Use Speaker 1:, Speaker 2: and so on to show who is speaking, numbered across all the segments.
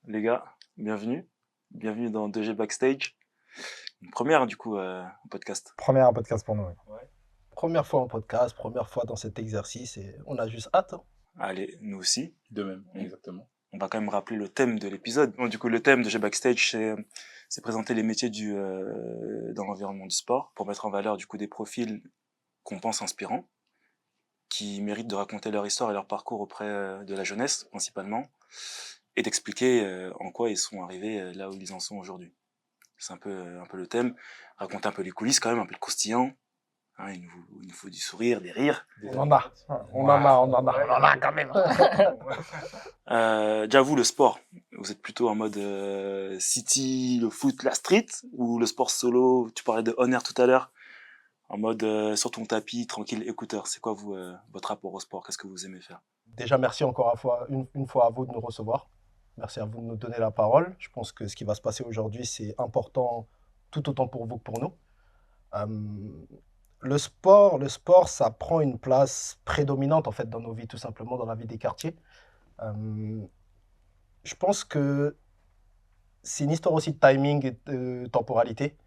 Speaker 1: les gars, bienvenue. Bienvenue dans 2G Backstage. Une première, du coup, au podcast.
Speaker 2: Première podcast pour nous. Oui.
Speaker 3: Ouais. Première fois en podcast, première fois dans cet exercice et on a juste hâte.
Speaker 1: Allez, nous aussi.
Speaker 4: De même, exactement.
Speaker 1: On va quand même rappeler le thème de l'épisode. Bon, du coup, le thème de 2G Backstage, c'est présenter les métiers dans l'environnement du sport pour mettre en valeur, du coup, des profils qu'on pense inspirants, qui méritent de raconter leur histoire et leur parcours auprès de la jeunesse, principalement, et d'expliquer en quoi ils sont arrivés là où ils en sont aujourd'hui. C'est un peu le thème. Raconter un peu les coulisses quand même, un peu de croustillant. Hein, il nous faut du sourire, des rires.
Speaker 2: On en a. On en a quand même.
Speaker 1: Déjà vous, le sport, vous êtes plutôt en mode city, le foot, la street, ou le sport solo, tu parlais de on air tout à l'heure, en mode sur ton tapis, tranquille, écouteur. C'est quoi vous, votre rapport au sport? Qu'est-ce que vous aimez faire?
Speaker 3: Déjà, merci encore une fois à vous de nous recevoir. Merci à vous de nous donner la parole. Je pense que ce qui va se passer aujourd'hui, c'est important tout autant pour vous que pour nous. Le sport, ça prend une place prédominante en fait dans nos vies, tout simplement dans la vie des quartiers. Je pense que c'est une histoire aussi de timing et de temporalité.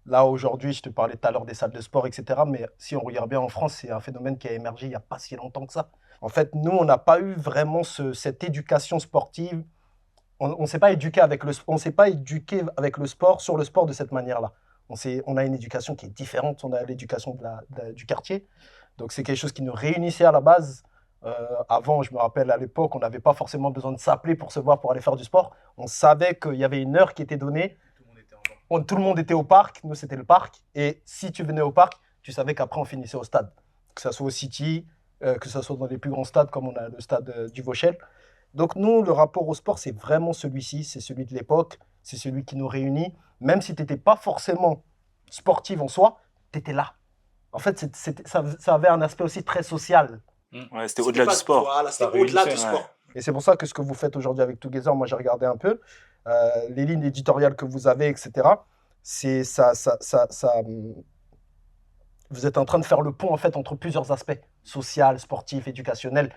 Speaker 3: Là, aujourd'hui, je te parlais tout à l'heure des salles de sport, etc. Mais si on regarde bien en France, c'est un phénomène qui a émergé il n'y a pas si longtemps que ça. En fait, nous, on n'a pas eu vraiment cette éducation sportive. On ne s'est pas éduqué avec le sport, sur le sport de cette manière-là. On a une éducation qui est différente, on a l'éducation du quartier. Donc, c'est quelque chose qui nous réunissait à la base. Avant, je me rappelle, à l'époque, on n'avait pas forcément besoin de s'appeler pour se voir, pour aller faire du sport. On savait qu'il y avait une heure qui était donnée. Tout le monde était au parc. Nous, c'était le parc. Et si tu venais au parc, tu savais qu'après, on finissait au stade. Que ce soit au City, que ce soit dans les plus grands stades, comme on a le stade du Vauchel. Donc, nous, le rapport au sport, c'est vraiment celui-ci. C'est celui de l'époque. C'est celui qui nous réunit. Même si tu n'étais pas forcément sportif en soi, tu étais là. En fait, ça avait un aspect aussi très social.
Speaker 1: Ouais, c'était au-delà du sport.
Speaker 3: Voilà, c'était au-delà du sport. Et c'est pour ça que ce que vous faites aujourd'hui avec Together, moi j'ai regardé un peu, les lignes éditoriales que vous avez, etc. C'est vous êtes en train de faire le pont en fait entre plusieurs aspects, social, sportif, éducationnel.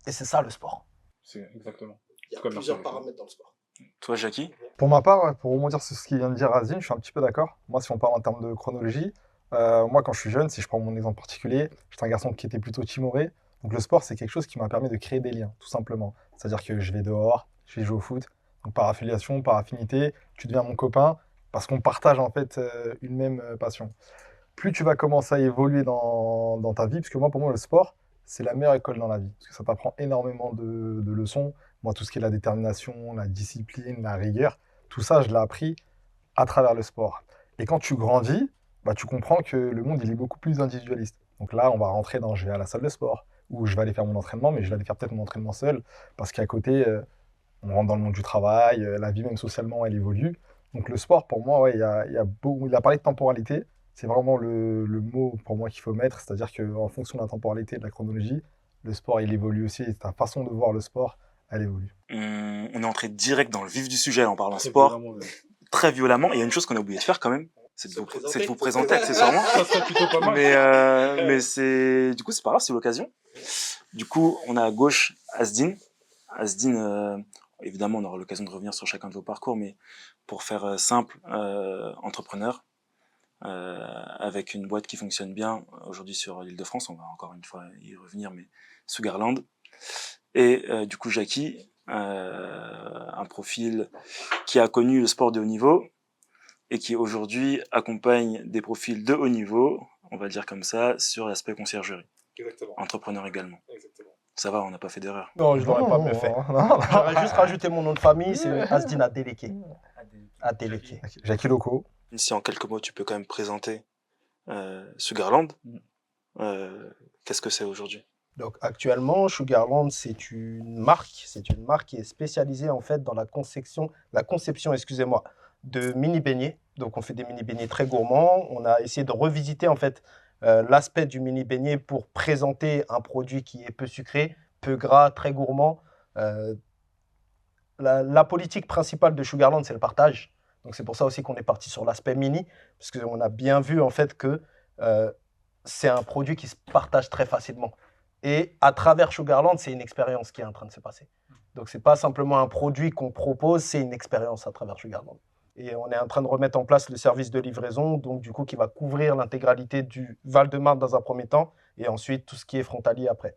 Speaker 3: Et c'est ça le sport.
Speaker 4: C'est exactement.
Speaker 3: Il y a plusieurs paramètres dans le sport.
Speaker 1: Toi, Jackie?
Speaker 2: Pour ma part, ouais, pour rebondir sur ce qu'il vient de dire Azine, je suis un petit peu d'accord. Moi, si on parle en termes de chronologie, moi, quand je suis jeune, si je prends mon exemple particulier, j'étais un garçon qui était plutôt timoré. Donc le sport, c'est quelque chose qui m'a permis de créer des liens, tout simplement. C'est-à-dire que je vais dehors, je vais jouer au foot. Donc par affiliation, par affinité, tu deviens mon copain parce qu'on partage en fait une même passion. Plus tu vas commencer à évoluer dans ta vie, parce que moi, pour moi, le sport, c'est la meilleure école dans la vie. Parce que ça t'apprend énormément de leçons. Moi, tout ce qui est la détermination, la discipline, la rigueur, tout ça, je l'ai appris à travers le sport. Et quand tu grandis, bah, tu comprends que le monde, il est beaucoup plus individualiste. Donc là, on va rentrer dans, je vais à la salle de sport, où je vais aller faire mon entraînement, mais je vais aller faire peut-être mon entraînement seul, parce qu'à côté, on rentre dans le monde du travail, la vie même socialement, elle évolue. Donc le sport, pour moi, ouais, il a parlé de temporalité, c'est vraiment le mot pour moi qu'il faut mettre, c'est-à-dire qu'en fonction de la temporalité et de la chronologie, le sport, il évolue aussi, et ta façon de voir le sport, elle évolue.
Speaker 1: On est entré direct dans le vif du sujet en parlant sport, très violemment. Et il y a une chose qu'on a oublié de faire quand même, c'est de vous présenter accessoirement.
Speaker 4: Ça serait plutôt pas mal.
Speaker 1: Mais du coup, c'est pas grave, c'est l'occasion. Du coup, on a à gauche Asdine. Asdine, évidemment, on aura l'occasion de revenir sur chacun de vos parcours, mais pour faire simple, entrepreneur, avec une boîte qui fonctionne bien aujourd'hui sur l'Île-de-France, on va encore une fois y revenir, mais Sugarland. Et du coup, Jackie, un profil qui a connu le sport de haut niveau et qui aujourd'hui accompagne des profils de haut niveau, on va le dire comme ça, sur l'aspect conciergerie.
Speaker 4: Exactement.
Speaker 1: Entrepreneur également.
Speaker 4: Exactement.
Speaker 1: Ça va, on n'a pas fait d'erreur.
Speaker 3: Non, je l'aurais pas mieux fait. J'aurais juste rajouté mon nom de famille, c'est Asdine Adeleke. Adeleke.
Speaker 2: Jackie Loco.
Speaker 1: Si en quelques mots, tu peux quand même présenter Sugarland, qu'est-ce que c'est aujourd'hui?
Speaker 3: Donc actuellement, Sugarland, c'est une marque qui est spécialisée en fait dans la conception, excusez-moi, de mini beignets. Donc on fait des mini beignets très gourmands. On a essayé de revisiter en fait l'aspect du mini beignet pour présenter un produit qui est peu sucré, peu gras, très gourmand. La politique principale de Sugarland, c'est le partage. Donc c'est pour ça aussi qu'on est parti sur l'aspect mini, parce qu'on a bien vu en fait que c'est un produit qui se partage très facilement. Et à travers Sugarland, c'est une expérience qui est en train de se passer. Donc, ce n'est pas simplement un produit qu'on propose, c'est une expérience à travers Sugarland. Et on est en train de remettre en place le service de livraison, donc du coup, qui va couvrir l'intégralité du Val-de-Marne dans un premier temps, et ensuite tout ce qui est frontalier après.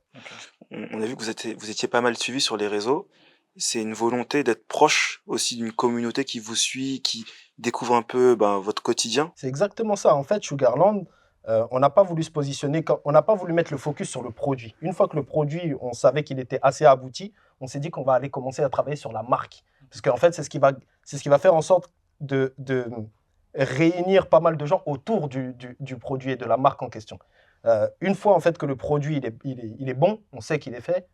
Speaker 1: On a vu que vous étiez pas mal suivi sur les réseaux. C'est une volonté d'être proche aussi d'une communauté qui vous suit, qui découvre un peu votre quotidien.
Speaker 3: C'est exactement ça. En fait, Sugarland, on n'a pas voulu se positionner, on n'a pas voulu mettre le focus sur le produit. Une fois que le produit, on savait qu'il était assez abouti, on s'est dit qu'on va aller commencer à travailler sur la marque. Parce qu'en fait, c'est ce qui va faire en sorte de réunir pas mal de gens autour du produit et de la marque en question. Une fois en fait que le produit il est bon, on sait qu'il est fait,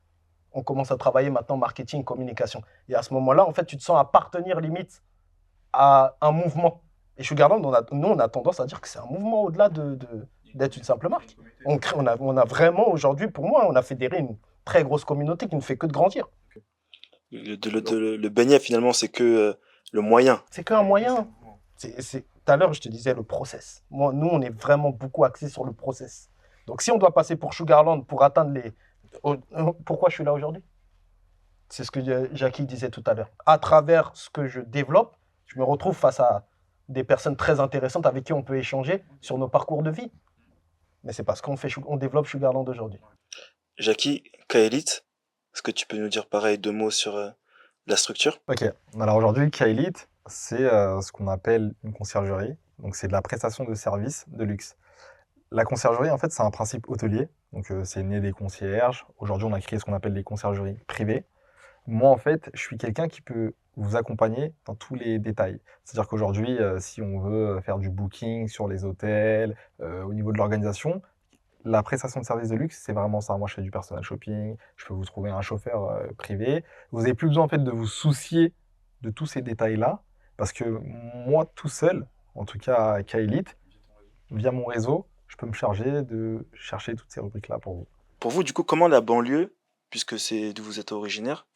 Speaker 3: on commence à travailler maintenant marketing, communication. Et à ce moment-là, en fait, tu te sens appartenir limite à un mouvement. Et Sugarland, nous, on a tendance à dire que c'est un mouvement au-delà d'être une simple marque. On a vraiment aujourd'hui, pour moi, on a fédéré une très grosse communauté qui ne fait que de grandir.
Speaker 1: Le beignet, finalement, c'est que le moyen.
Speaker 3: C'est qu'un moyen. Tout à l'heure, je te disais le process. Nous, on est vraiment beaucoup axé sur le process. Donc, si on doit passer pour Sugarland pour atteindre les... Pourquoi je suis là aujourd'hui? C'est ce que Jackie disait tout à l'heure. À travers ce que je développe, je me retrouve face à des personnes très intéressantes avec qui on peut échanger sur nos parcours de vie. Mais c'est parce qu'on développe Sugarland aujourd'hui.
Speaker 1: Jackie, K-Elite, est-ce que tu peux nous dire pareil 2 mots sur la structure?
Speaker 2: Ok, alors aujourd'hui, K-Elite, c'est ce qu'on appelle une conciergerie. Donc, c'est de la prestation de services de luxe. La conciergerie, en fait, c'est un principe hôtelier. Donc, c'est né des concierges. Aujourd'hui, on a créé ce qu'on appelle les conciergeries privées. Moi, en fait, je suis quelqu'un qui peut vous accompagner dans tous les détails. C'est-à-dire qu'aujourd'hui, si on veut faire du booking sur les hôtels, au niveau de l'organisation, la prestation de service de luxe, c'est vraiment ça. Moi, je fais du personal shopping, je peux vous trouver un chauffeur privé. Vous n'avez plus besoin, en fait, de vous soucier de tous ces détails-là, parce que moi, tout seul, en tout cas à K-Elite, via mon réseau, je peux me charger de chercher toutes ces rubriques-là pour vous.
Speaker 1: Pour vous, du coup, comment la banlieue, puisque c'est d'où vous êtes originaire,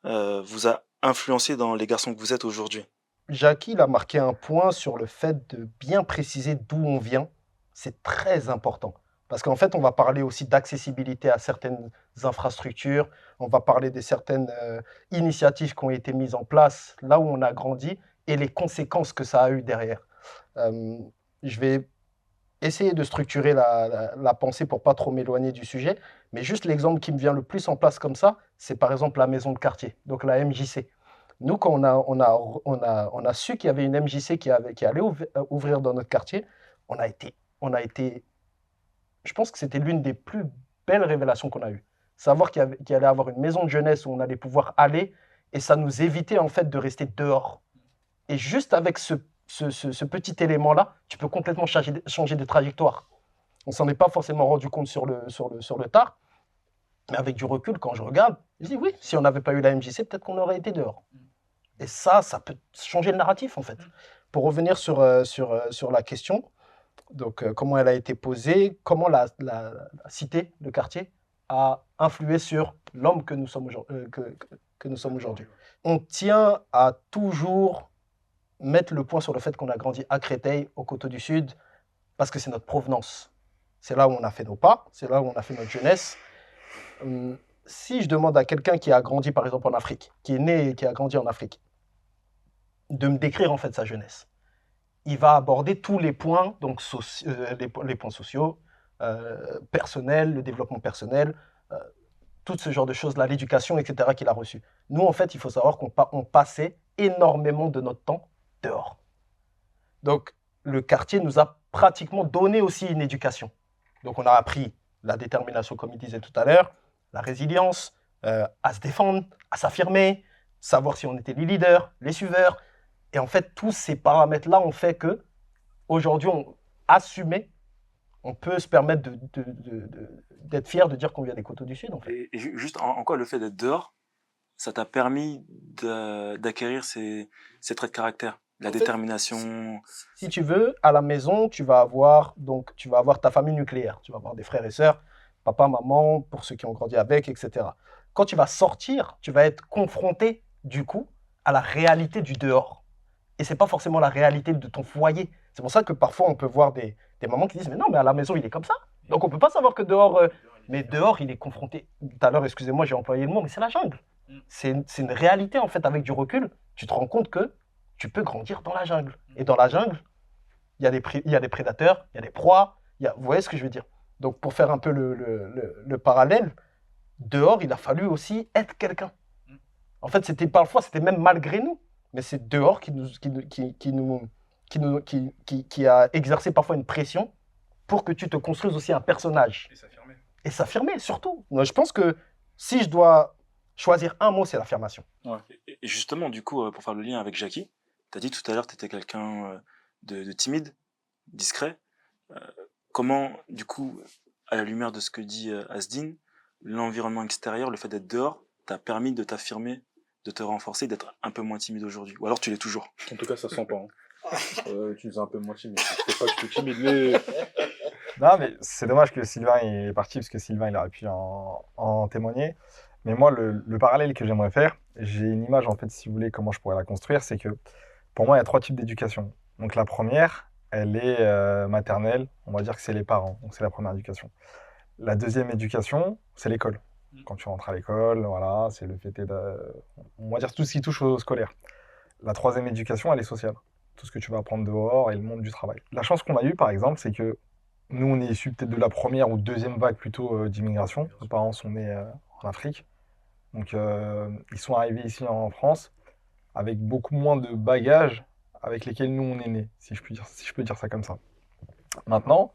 Speaker 1: vous a influencé dans les garçons que vous êtes aujourd'hui?
Speaker 3: Jackie il a marqué un point sur le fait de bien préciser d'où on vient. C'est très important. Parce qu'en fait, on va parler aussi d'accessibilité à certaines infrastructures. On va parler de certaines initiatives qui ont été mises en place là où on a grandi et les conséquences que ça a eu derrière. Je vais essayer de structurer la pensée pour pas trop m'éloigner du sujet. Mais juste l'exemple qui me vient le plus en place comme ça, c'est par exemple la maison de quartier, donc la MJC. Nous, quand on a su qu'il y avait une MJC qui allait ouvrir dans notre quartier, on a été, je pense que c'était l'une des plus belles révélations qu'on a eues. Savoir qu'il allait avoir une maison de jeunesse où on allait pouvoir aller, et ça nous évitait en fait de rester dehors. Et juste avec ce petit élément-là, tu peux complètement changer de trajectoire. On s'en est pas forcément rendu compte sur le tard, mais avec du recul, quand je regarde, je dis oui, si on n'avait pas eu la MJC, peut-être qu'on aurait été dehors. Et ça peut changer le narratif en fait. Pour revenir sur la question, donc comment elle a été posée, comment la cité, le quartier, a influé sur l'homme que nous sommes aujourd'hui. On tient à toujours mettre le point sur le fait qu'on a grandi à Créteil, au Coteau du Sud, parce que c'est notre provenance. C'est là où on a fait nos pas, c'est là où on a fait notre jeunesse. Si je demande à quelqu'un qui a grandi par exemple en Afrique, qui est né et qui a grandi en Afrique, de me décrire en fait sa jeunesse, il va aborder tous les points, donc les points sociaux, personnels, le développement personnel, tout ce genre de choses-là, l'éducation, etc. qu'il a reçu. Nous, en fait, il faut savoir qu'on passait énormément de notre temps dehors. Donc, le quartier nous a pratiquement donné aussi une éducation. Donc, on a appris la détermination, comme il disait tout à l'heure, la résilience, à se défendre, à s'affirmer, savoir si on était les leaders, les suiveurs. Et en fait, tous ces paramètres-là ont fait que, aujourd'hui, assumé, on peut se permettre d'être fier de dire qu'on vient des Coteaux du Sud. En fait.
Speaker 1: Et juste en quoi le fait d'être dehors, ça t'a permis d'acquérir ces traits de caractère, la détermination.
Speaker 3: Si tu veux, à la maison, tu vas avoir ta famille nucléaire. Tu vas avoir des frères et sœurs, papa, maman, pour ceux qui ont grandi avec, etc. Quand tu vas sortir, tu vas être confronté, du coup, à la réalité du dehors. Et ce n'est pas forcément la réalité de ton foyer. C'est pour ça que parfois, on peut voir des mamans qui disent « Mais non, mais à la maison, il est comme ça. » Donc, on ne peut pas savoir que dehors... mais dehors, il est confronté... Tout à l'heure, excusez-moi, j'ai employé le mot, mais c'est la jungle. C'est une réalité, en fait, avec du recul. Tu te rends compte que tu peux grandir dans la jungle. Et dans la jungle, il y a des prédateurs, il y a des proies. Vous voyez ce que je veux dire? Donc, pour faire un peu le parallèle, dehors, il a fallu aussi être quelqu'un. En fait, parfois, c'était même malgré nous. Mais c'est dehors qui a exercé parfois une pression pour que tu te construises aussi un personnage. Et s'affirmer, surtout. Moi, je pense que si je dois choisir un mot, c'est l'affirmation.
Speaker 1: Et justement, du coup, pour faire le lien avec Jackie, tu as dit tout à l'heure que tu étais quelqu'un de timide, discret. Comment, du coup, à la lumière de ce que dit Asdin, l'environnement extérieur, le fait d'être dehors, t'a permis de t'affirmer, de te renforcer, d'être un peu moins timide aujourd'hui? Ou alors tu l'es toujours?
Speaker 4: En tout cas, ça sent pas. Hein. Tu nous as un peu moins timide. Je sais pas que je suis timide, mais.
Speaker 2: Non, mais c'est dommage que Sylvain est parti, parce que Sylvain, il aurait pu en témoigner. Mais moi, le parallèle que j'aimerais faire, j'ai une image, en fait, si vous voulez, comment je pourrais la construire, c'est que pour moi, il y a 3 types d'éducation. Donc la première, elle est maternelle, on va dire que c'est les parents, donc c'est la première éducation. La deuxième éducation, c'est l'école. Quand tu rentres à l'école, voilà, c'est le fait on va dire tout ce qui touche au scolaire. La troisième éducation, elle est sociale. Tout ce que tu vas apprendre dehors et le monde du travail. La chance qu'on a eue, par exemple, c'est que nous, on est issus peut-être de la première ou deuxième vague plutôt d'immigration. Nos parents sont nés en Afrique. Donc, ils sont arrivés ici en France avec beaucoup moins de bagages avec lesquels nous, on est nés, si je peux dire ça comme ça. Maintenant,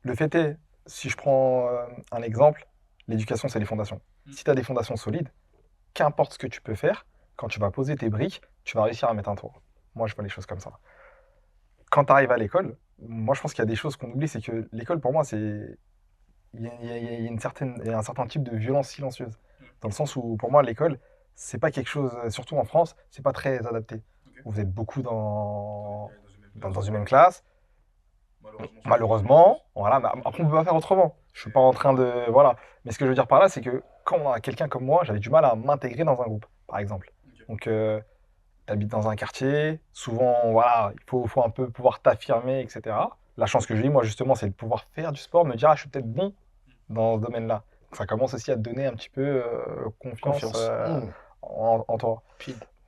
Speaker 2: le fait est, si je prends un exemple, l'éducation, c'est les fondations. Si tu as des fondations solides, qu'importe ce que tu peux faire, quand tu vas poser tes briques, tu vas réussir à mettre un tour. Moi, je vois les choses comme ça. Quand tu arrives à l'école, moi, je pense qu'il y a des choses qu'on oublie, c'est que l'école, pour moi, c'est... Il y a un certain type de violence silencieuse. Dans le sens où, pour moi, l'école, c'est pas quelque chose, surtout en France, c'est pas très adapté. Vous êtes beaucoup dans une même classe. Malheureusement, voilà. Mais après, on peut pas faire autrement. Je suis pas en train de... Voilà. Mais ce que je veux dire par là, c'est que quand on a quelqu'un comme moi, j'avais du mal à m'intégrer dans un groupe, par exemple. Donc, tu habites dans un quartier, souvent, voilà, il faut un peu pouvoir t'affirmer, etc. La chance que j'ai eue, moi, justement, c'est de pouvoir faire du sport, me dire, ah, je suis peut-être bon dans ce domaine-là. Ça commence aussi à te donner un petit peu confiance en toi.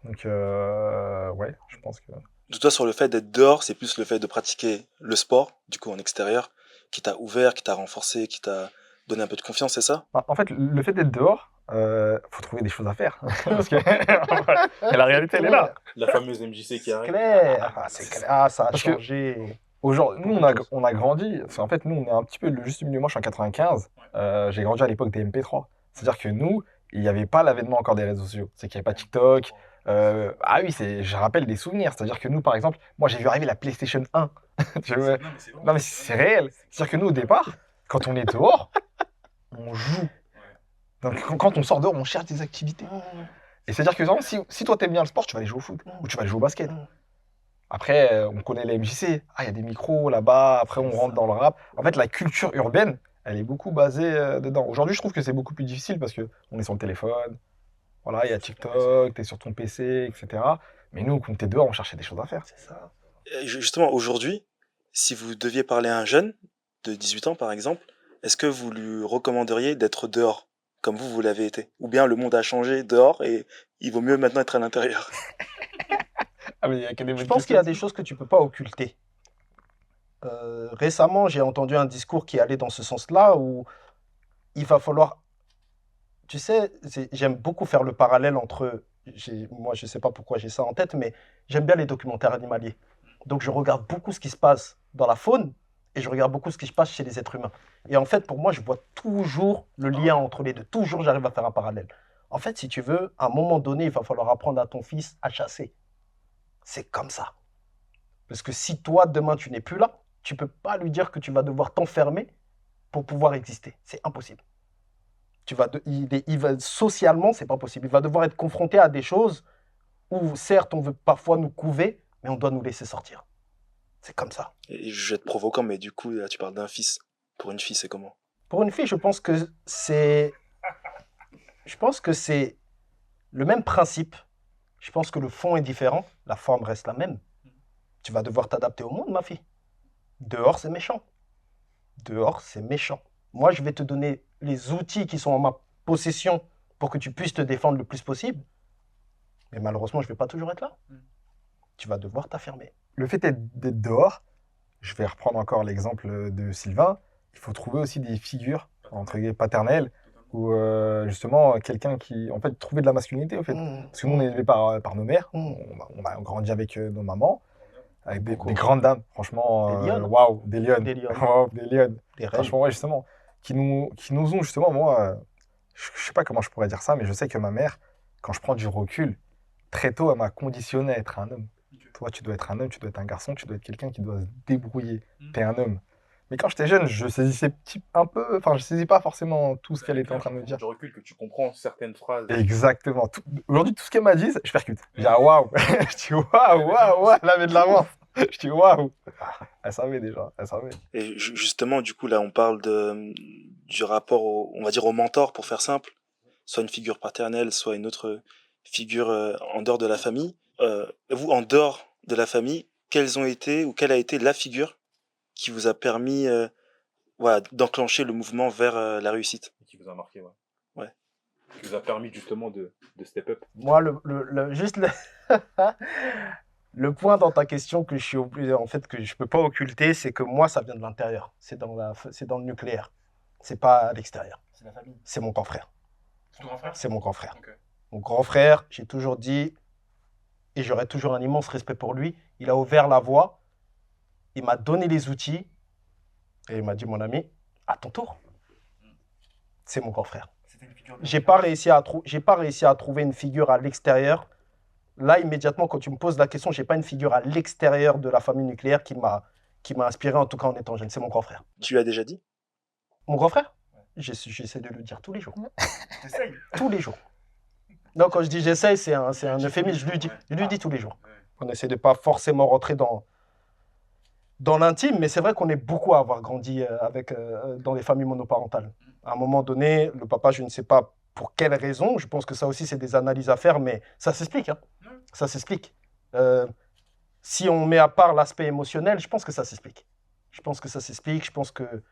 Speaker 2: Donc, ouais, je pense que...
Speaker 1: De toi, sur le fait d'être dehors, c'est plus le fait de pratiquer le sport, du coup en extérieur, qui t'a ouvert, qui t'a renforcé, qui t'a donné un peu de confiance, c'est ça?
Speaker 2: En fait, le fait d'être dehors, faut trouver des choses à faire. Parce que et la réalité, elle est là.
Speaker 4: La fameuse MJC qui arrive.
Speaker 3: Clair. C'est clair. Ah, ça a
Speaker 2: Parce que
Speaker 3: changé.
Speaker 2: Aujourd'hui, nous, on a grandi. Enfin, en fait, nous, on est un petit peu le juste milieu. Moi, je suis en 95. J'ai grandi à l'époque des MP3. C'est-à-dire que nous, il n'y avait pas l'avènement encore des réseaux sociaux. C'est qu'il n'y avait pas TikTok. Ah oui, je rappelle des souvenirs. C'est-à-dire que nous, par exemple, moi, j'ai vu arriver la PlayStation 1. Tu vois. Non, mais c'est réel. C'est-à-dire que nous, au départ, quand on est dehors, on joue. Donc, quand on sort dehors, on cherche des activités. Et c'est-à-dire que, par exemple, si toi, t'aimes bien le sport, tu vas aller jouer au foot ou tu vas aller jouer au basket. Après, on connaît les MJC. Ah, il y a des micros là-bas. Après, on rentre dans le rap. En fait, la culture urbaine, elle est beaucoup basée dedans. Aujourd'hui, je trouve que c'est beaucoup plus difficile parce qu'on est sur le téléphone. Voilà, il y a TikTok, t'es sur ton PC, etc. Mais nous, quand t'es dehors, on cherchait des choses à faire.
Speaker 3: C'est ça.
Speaker 1: Et justement, aujourd'hui, si vous deviez parler à un jeune de 18 ans, par exemple, est-ce que vous lui recommanderiez d'être dehors, comme vous l'avez été? Ou bien le monde a changé dehors et il vaut mieux maintenant être à l'intérieur?
Speaker 2: Ah, mais il y a que des
Speaker 3: Je pense qu'il y a des choses que tu ne peux pas occulter. Récemment, j'ai entendu un discours qui allait dans ce sens-là, où il va falloir... Tu sais, j'aime beaucoup faire le parallèle entre... Moi, je ne sais pas pourquoi j'ai ça en tête, mais j'aime bien les documentaires animaliers. Donc, je regarde beaucoup ce qui se passe dans la faune et je regarde beaucoup ce qui se passe chez les êtres humains. Et en fait, pour moi, je vois toujours le lien entre les deux. Toujours, j'arrive à faire un parallèle. En fait, si tu veux, à un moment donné, il va falloir apprendre à ton fils à chasser. C'est comme ça. Parce que si toi, demain, tu n'es plus là, tu ne peux pas lui dire que tu vas devoir t'enfermer pour pouvoir exister. C'est impossible. Socialement, ce n'est pas possible. Il va devoir être confronté à des choses où, certes, on veut parfois nous couver, mais on doit nous laisser sortir. C'est comme ça.
Speaker 1: Et je vais être provoquant, mais du coup, là, tu parles d'un fils. Pour une fille, c'est comment?
Speaker 3: Pour une fille, je pense que c'est le même principe. Je pense que le fond est différent, la forme reste la même. Tu vas devoir t'adapter au monde, ma fille. Dehors, c'est méchant. Dehors, c'est méchant. Moi, je vais te donner les outils qui sont en ma possession pour que tu puisses te défendre le plus possible. Mais malheureusement, je ne vais pas toujours être là. Tu vas devoir t'affirmer.
Speaker 2: Le fait d'être dehors, je vais reprendre encore l'exemple de Sylvain, il faut trouver aussi des figures, entre guillemets, paternelles, ou justement quelqu'un qui, en fait, trouver de la masculinité, au fait. Parce que nous, on est élevés par nos mères, on a grandi avec nos mamans, avec des grandes dames, franchement,
Speaker 3: Des lionnes.
Speaker 2: waouh, des lionnes.
Speaker 3: Des lionnes.
Speaker 2: Waouh, des lionnes.
Speaker 3: Des reines.
Speaker 2: Franchement, ouais, justement, qui nous ont, justement, moi, je sais pas comment je pourrais dire ça, mais je sais que ma mère, quand je prends du recul, très tôt, elle m'a conditionné à être un homme. Toi, tu dois être un homme, tu dois être un garçon, tu dois être quelqu'un qui doit se débrouiller. T'es un homme. Mais quand j'étais jeune, je saisissais un peu, enfin, je saisis pas forcément tout ce qu'elle était en train de me dire.
Speaker 4: Du recul que tu comprends certaines phrases.
Speaker 2: Exactement. Aujourd'hui, tout ce qu'elle m'a dit, je percute. Je dis, ah, waouh. Je dis, waouh, elle avait de l'avance. Je dis, waouh. Elle savait déjà, elle savait.
Speaker 1: Et justement, du coup, là, on parle du rapport, on va dire, au mentor, pour faire simple. Soit une figure paternelle, soit une autre figure en dehors de la famille. Vous, en dehors de la famille, quelle a été la figure qui vous a permis voilà, d'enclencher le mouvement vers la réussite?
Speaker 4: Qui vous a marqué, ouais.
Speaker 1: Ouais.
Speaker 4: Qui vous a permis justement de step up.
Speaker 3: Moi, juste le point dans ta question que en fait, que je peux pas occulter, c'est que moi, ça vient de l'intérieur. C'est dans le nucléaire. C'est pas à l'extérieur.
Speaker 5: C'est la famille.
Speaker 3: C'est mon grand frère.
Speaker 5: C'est ton grand frère?
Speaker 3: C'est mon grand frère.
Speaker 5: Ok.
Speaker 3: Mon grand frère, j'ai toujours dit, et j'aurai toujours un immense respect pour lui, il a ouvert la voie, il m'a donné les outils, et il m'a dit, mon ami, à ton tour. C'est mon grand frère.
Speaker 5: C'était une figure.
Speaker 3: J'ai pas réussi à trouver une figure à l'extérieur. Là, immédiatement, quand tu me poses la question, j'ai pas une figure à l'extérieur de la famille nucléaire qui m'a inspiré, en tout cas en étant jeune. C'est mon grand frère.
Speaker 1: Tu l'as déjà dit?
Speaker 3: Mon grand frère? J'essaie de le dire tous les jours.
Speaker 5: T'essayes.
Speaker 3: Tous les jours. Non, quand je dis j'essaye, c'est un euphémisme. Je lui dis tous les jours. On essaie de pas forcément rentrer dans l'intime, mais c'est vrai qu'on est beaucoup à avoir grandi dans les familles monoparentales. À un moment donné, le papa, je ne sais pas pour quelle raison, je pense que ça aussi, c'est des analyses à faire, mais ça s'explique. Hein. Ça s'explique. Si on met à part l'aspect émotionnel, je pense que ça s'explique. Je pense que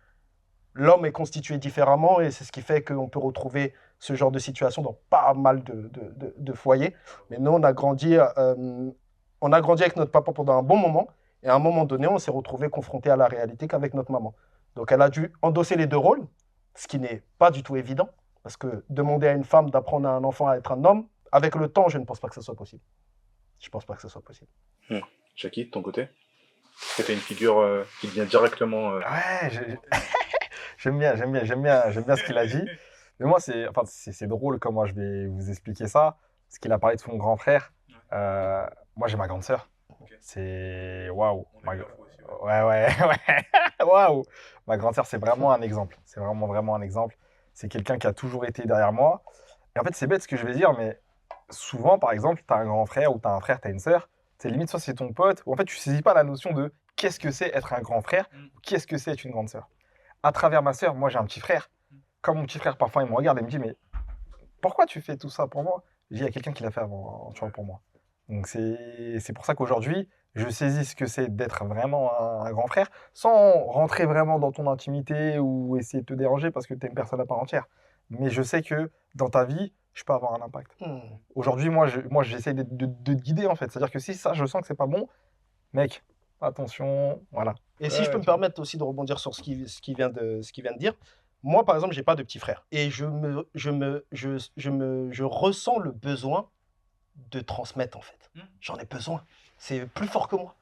Speaker 3: l'homme est constitué différemment et c'est ce qui fait qu'on peut retrouver ce genre de situation dans pas mal de foyers. Mais nous, on a grandi avec notre papa pendant un bon moment. Et à un moment donné, on s'est retrouvé confronté à la réalité qu'avec notre maman. Donc, elle a dû endosser les deux rôles, ce qui n'est pas du tout évident. Parce que demander à une femme d'apprendre à un enfant à être un homme, avec le temps, je ne pense pas que ce soit possible. Je ne pense pas que ce soit possible.
Speaker 4: Shaki, de ton côté? Est-ce que tu as une figure qui vient directement...
Speaker 2: Ouais, j'aime bien ce qu'il a dit. Mais moi, c'est drôle comment je vais vous expliquer ça. Parce qu'il a parlé de son grand frère. Moi, j'ai ma grande sœur.
Speaker 5: Ok.
Speaker 2: C'est waouh.
Speaker 5: On a eu l'info aussi, ouais.
Speaker 2: Ouais. Waouh. Ma grande sœur, c'est vraiment un exemple. C'est vraiment un exemple. C'est quelqu'un qui a toujours été derrière moi. Et en fait, c'est bête ce que je vais dire, mais souvent, par exemple, tu as un grand frère ou tu as un frère, tu as une sœur. C'est limite, soit c'est ton pote, ou en fait, tu saisis pas la notion de qu'est-ce que c'est être un grand frère, ou qu'est-ce que c'est être une grande sœur. À travers ma sœur, moi, j'ai un petit frère. Quand mon petit frère, parfois, il me regarde et me dit, mais pourquoi tu fais tout ça pour moi? Je dis, il y a quelqu'un qui l'a fait avant, tu vois, pour moi. Donc, c'est pour ça qu'aujourd'hui, je saisis ce que c'est d'être vraiment un grand frère, sans rentrer vraiment dans ton intimité ou essayer de te déranger parce que tu es une personne à part entière. Mais je sais que dans ta vie, je peux avoir un impact. Aujourd'hui, moi, j'essaie de te guider, en fait. C'est-à-dire que si ça, je sens que c'est pas bon, mec, attention, voilà.
Speaker 3: Et si je peux me permettre aussi de rebondir sur ce qu'il vient de dire, moi, par exemple, j'ai pas de petit frère. Et je ressens le besoin de transmettre, en fait. J'en ai besoin. C'est plus fort que moi.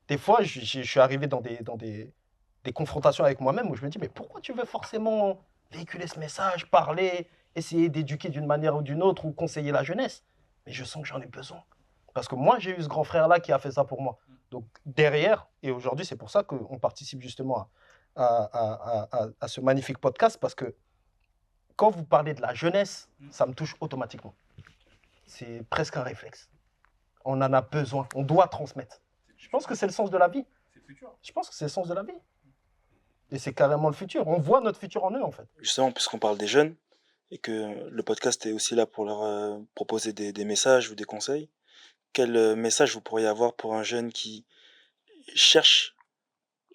Speaker 3: Des fois, je suis arrivé dans des confrontations avec moi-même où je me dis, mais pourquoi tu veux forcément véhiculer ce message, parler, essayer d'éduquer d'une manière ou d'une autre ou conseiller la jeunesse? Mais je sens que j'en ai besoin. Parce que moi, j'ai eu ce grand frère-là qui a fait ça pour moi. Donc derrière, et aujourd'hui, c'est pour ça qu'on participe justement à ce magnifique podcast, parce que quand vous parlez de la jeunesse, ça me touche automatiquement. C'est presque un réflexe. On en a besoin, on doit transmettre. Je pense que c'est le sens de la vie.
Speaker 5: C'est le futur.
Speaker 3: Je pense que c'est le sens de la vie. Et c'est carrément le futur. On voit notre futur en eux, en fait.
Speaker 1: Justement, puisqu'on parle des jeunes, et que le podcast est aussi là pour leur proposer des messages ou des conseils, quel message vous pourriez avoir pour un jeune qui cherche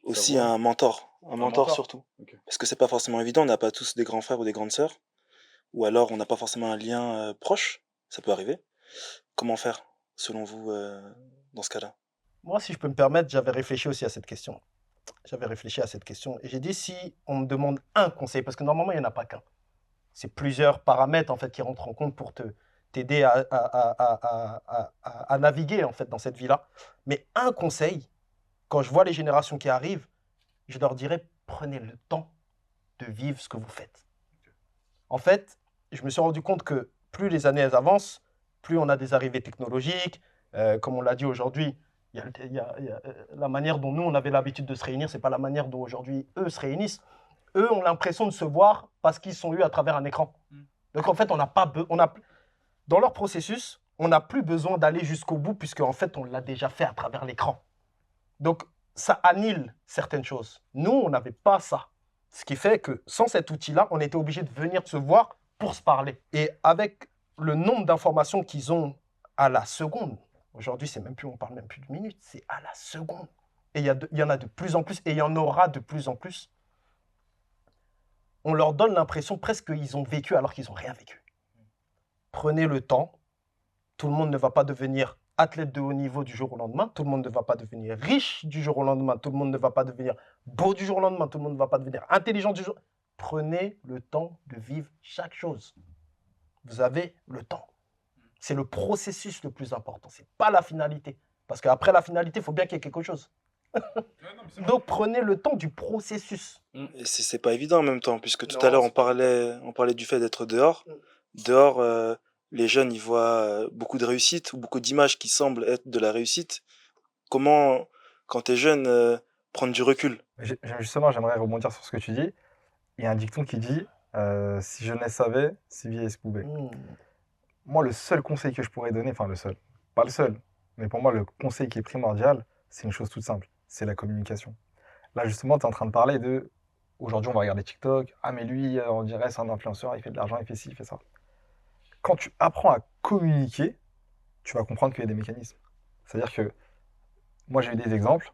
Speaker 1: aussi
Speaker 4: Savoir.
Speaker 1: un mentor
Speaker 4: mentor.
Speaker 1: surtout?
Speaker 4: Ok.
Speaker 1: Parce que c'est pas forcément évident, on n'a pas tous des grands frères ou des grandes sœurs. ou alors on n'a pas forcément un lien proche, ça peut arriver. Comment faire, selon vous, dans ce cas-là?
Speaker 3: Moi, si je peux me permettre, j'avais réfléchi aussi à cette question. J'avais réfléchi à cette question et j'ai dit si on me demande un conseil, parce que normalement, il n'y en a pas qu'un. C'est plusieurs paramètres en fait qui rentrent en compte pour t'aider à naviguer en fait dans cette vie-là. Mais un conseil, quand je vois les générations qui arrivent, je leur dirais prenez le temps de vivre ce que vous faites. En fait, je me suis rendu compte que plus les années elles avancent, plus on a des arrivées technologiques. Comme on l'a dit aujourd'hui, la manière dont nous on avait l'habitude de se réunir, c'est pas la manière dont aujourd'hui eux se réunissent. Eux ont l'impression de se voir parce qu'ils sont eus à travers un écran. Donc en fait, dans leur processus, on n'a plus besoin d'aller jusqu'au bout puisque en fait on l'a déjà fait à travers l'écran. Donc ça annule certaines choses. Nous, on n'avait pas ça. Ce qui fait que sans cet outil-là, on était obligé de venir se voir pour se parler. Et avec le nombre d'informations qu'ils ont à la seconde, aujourd'hui, c'est même plus, on parle même plus de minutes, c'est à la seconde. Et il y en a de plus en plus, et il y en aura de plus en plus. On leur donne l'impression presque qu'ils ont vécu alors qu'ils n'ont rien vécu. Prenez le temps. Tout le monde ne va pas devenir athlète de haut niveau du jour au lendemain. Tout le monde ne va pas devenir riche du jour au lendemain. Tout le monde ne va pas devenir beau du jour au lendemain. Tout le monde ne va pas devenir intelligent du jour. Prenez le temps de vivre chaque chose. Vous avez le temps. C'est le processus le plus important. Ce n'est pas la finalité. Parce qu'après la finalité, il faut bien qu'il y ait quelque chose. Donc prenez le temps du processus.
Speaker 1: Et c'est pas évident en même temps, puisque tout
Speaker 3: Non,
Speaker 1: à l'heure
Speaker 3: c'est
Speaker 1: on parlait du fait d'être dehors. Dehors, les jeunes ils voient beaucoup de réussite ou beaucoup d'images qui semblent être de la réussite. Comment, quand t'es jeune, prendre du recul?
Speaker 2: Justement, j'aimerais rebondir sur ce que tu dis. Il y a un dicton qui dit si jeunesse savait, si vieillesse pouvait. Moi, le seul conseil que je pourrais donner, enfin le seul, pas le seul, mais pour moi, le conseil qui est primordial, c'est une chose toute simple, c'est la communication. Là, justement, tu es en train de parler de, aujourd'hui, on va regarder TikTok, ah mais lui, on dirait, c'est un influenceur, il fait de l'argent, il fait ci, il fait ça. Quand tu apprends à communiquer, tu vas comprendre qu'il y a des mécanismes. C'est-à-dire que, moi, j'ai eu des exemples,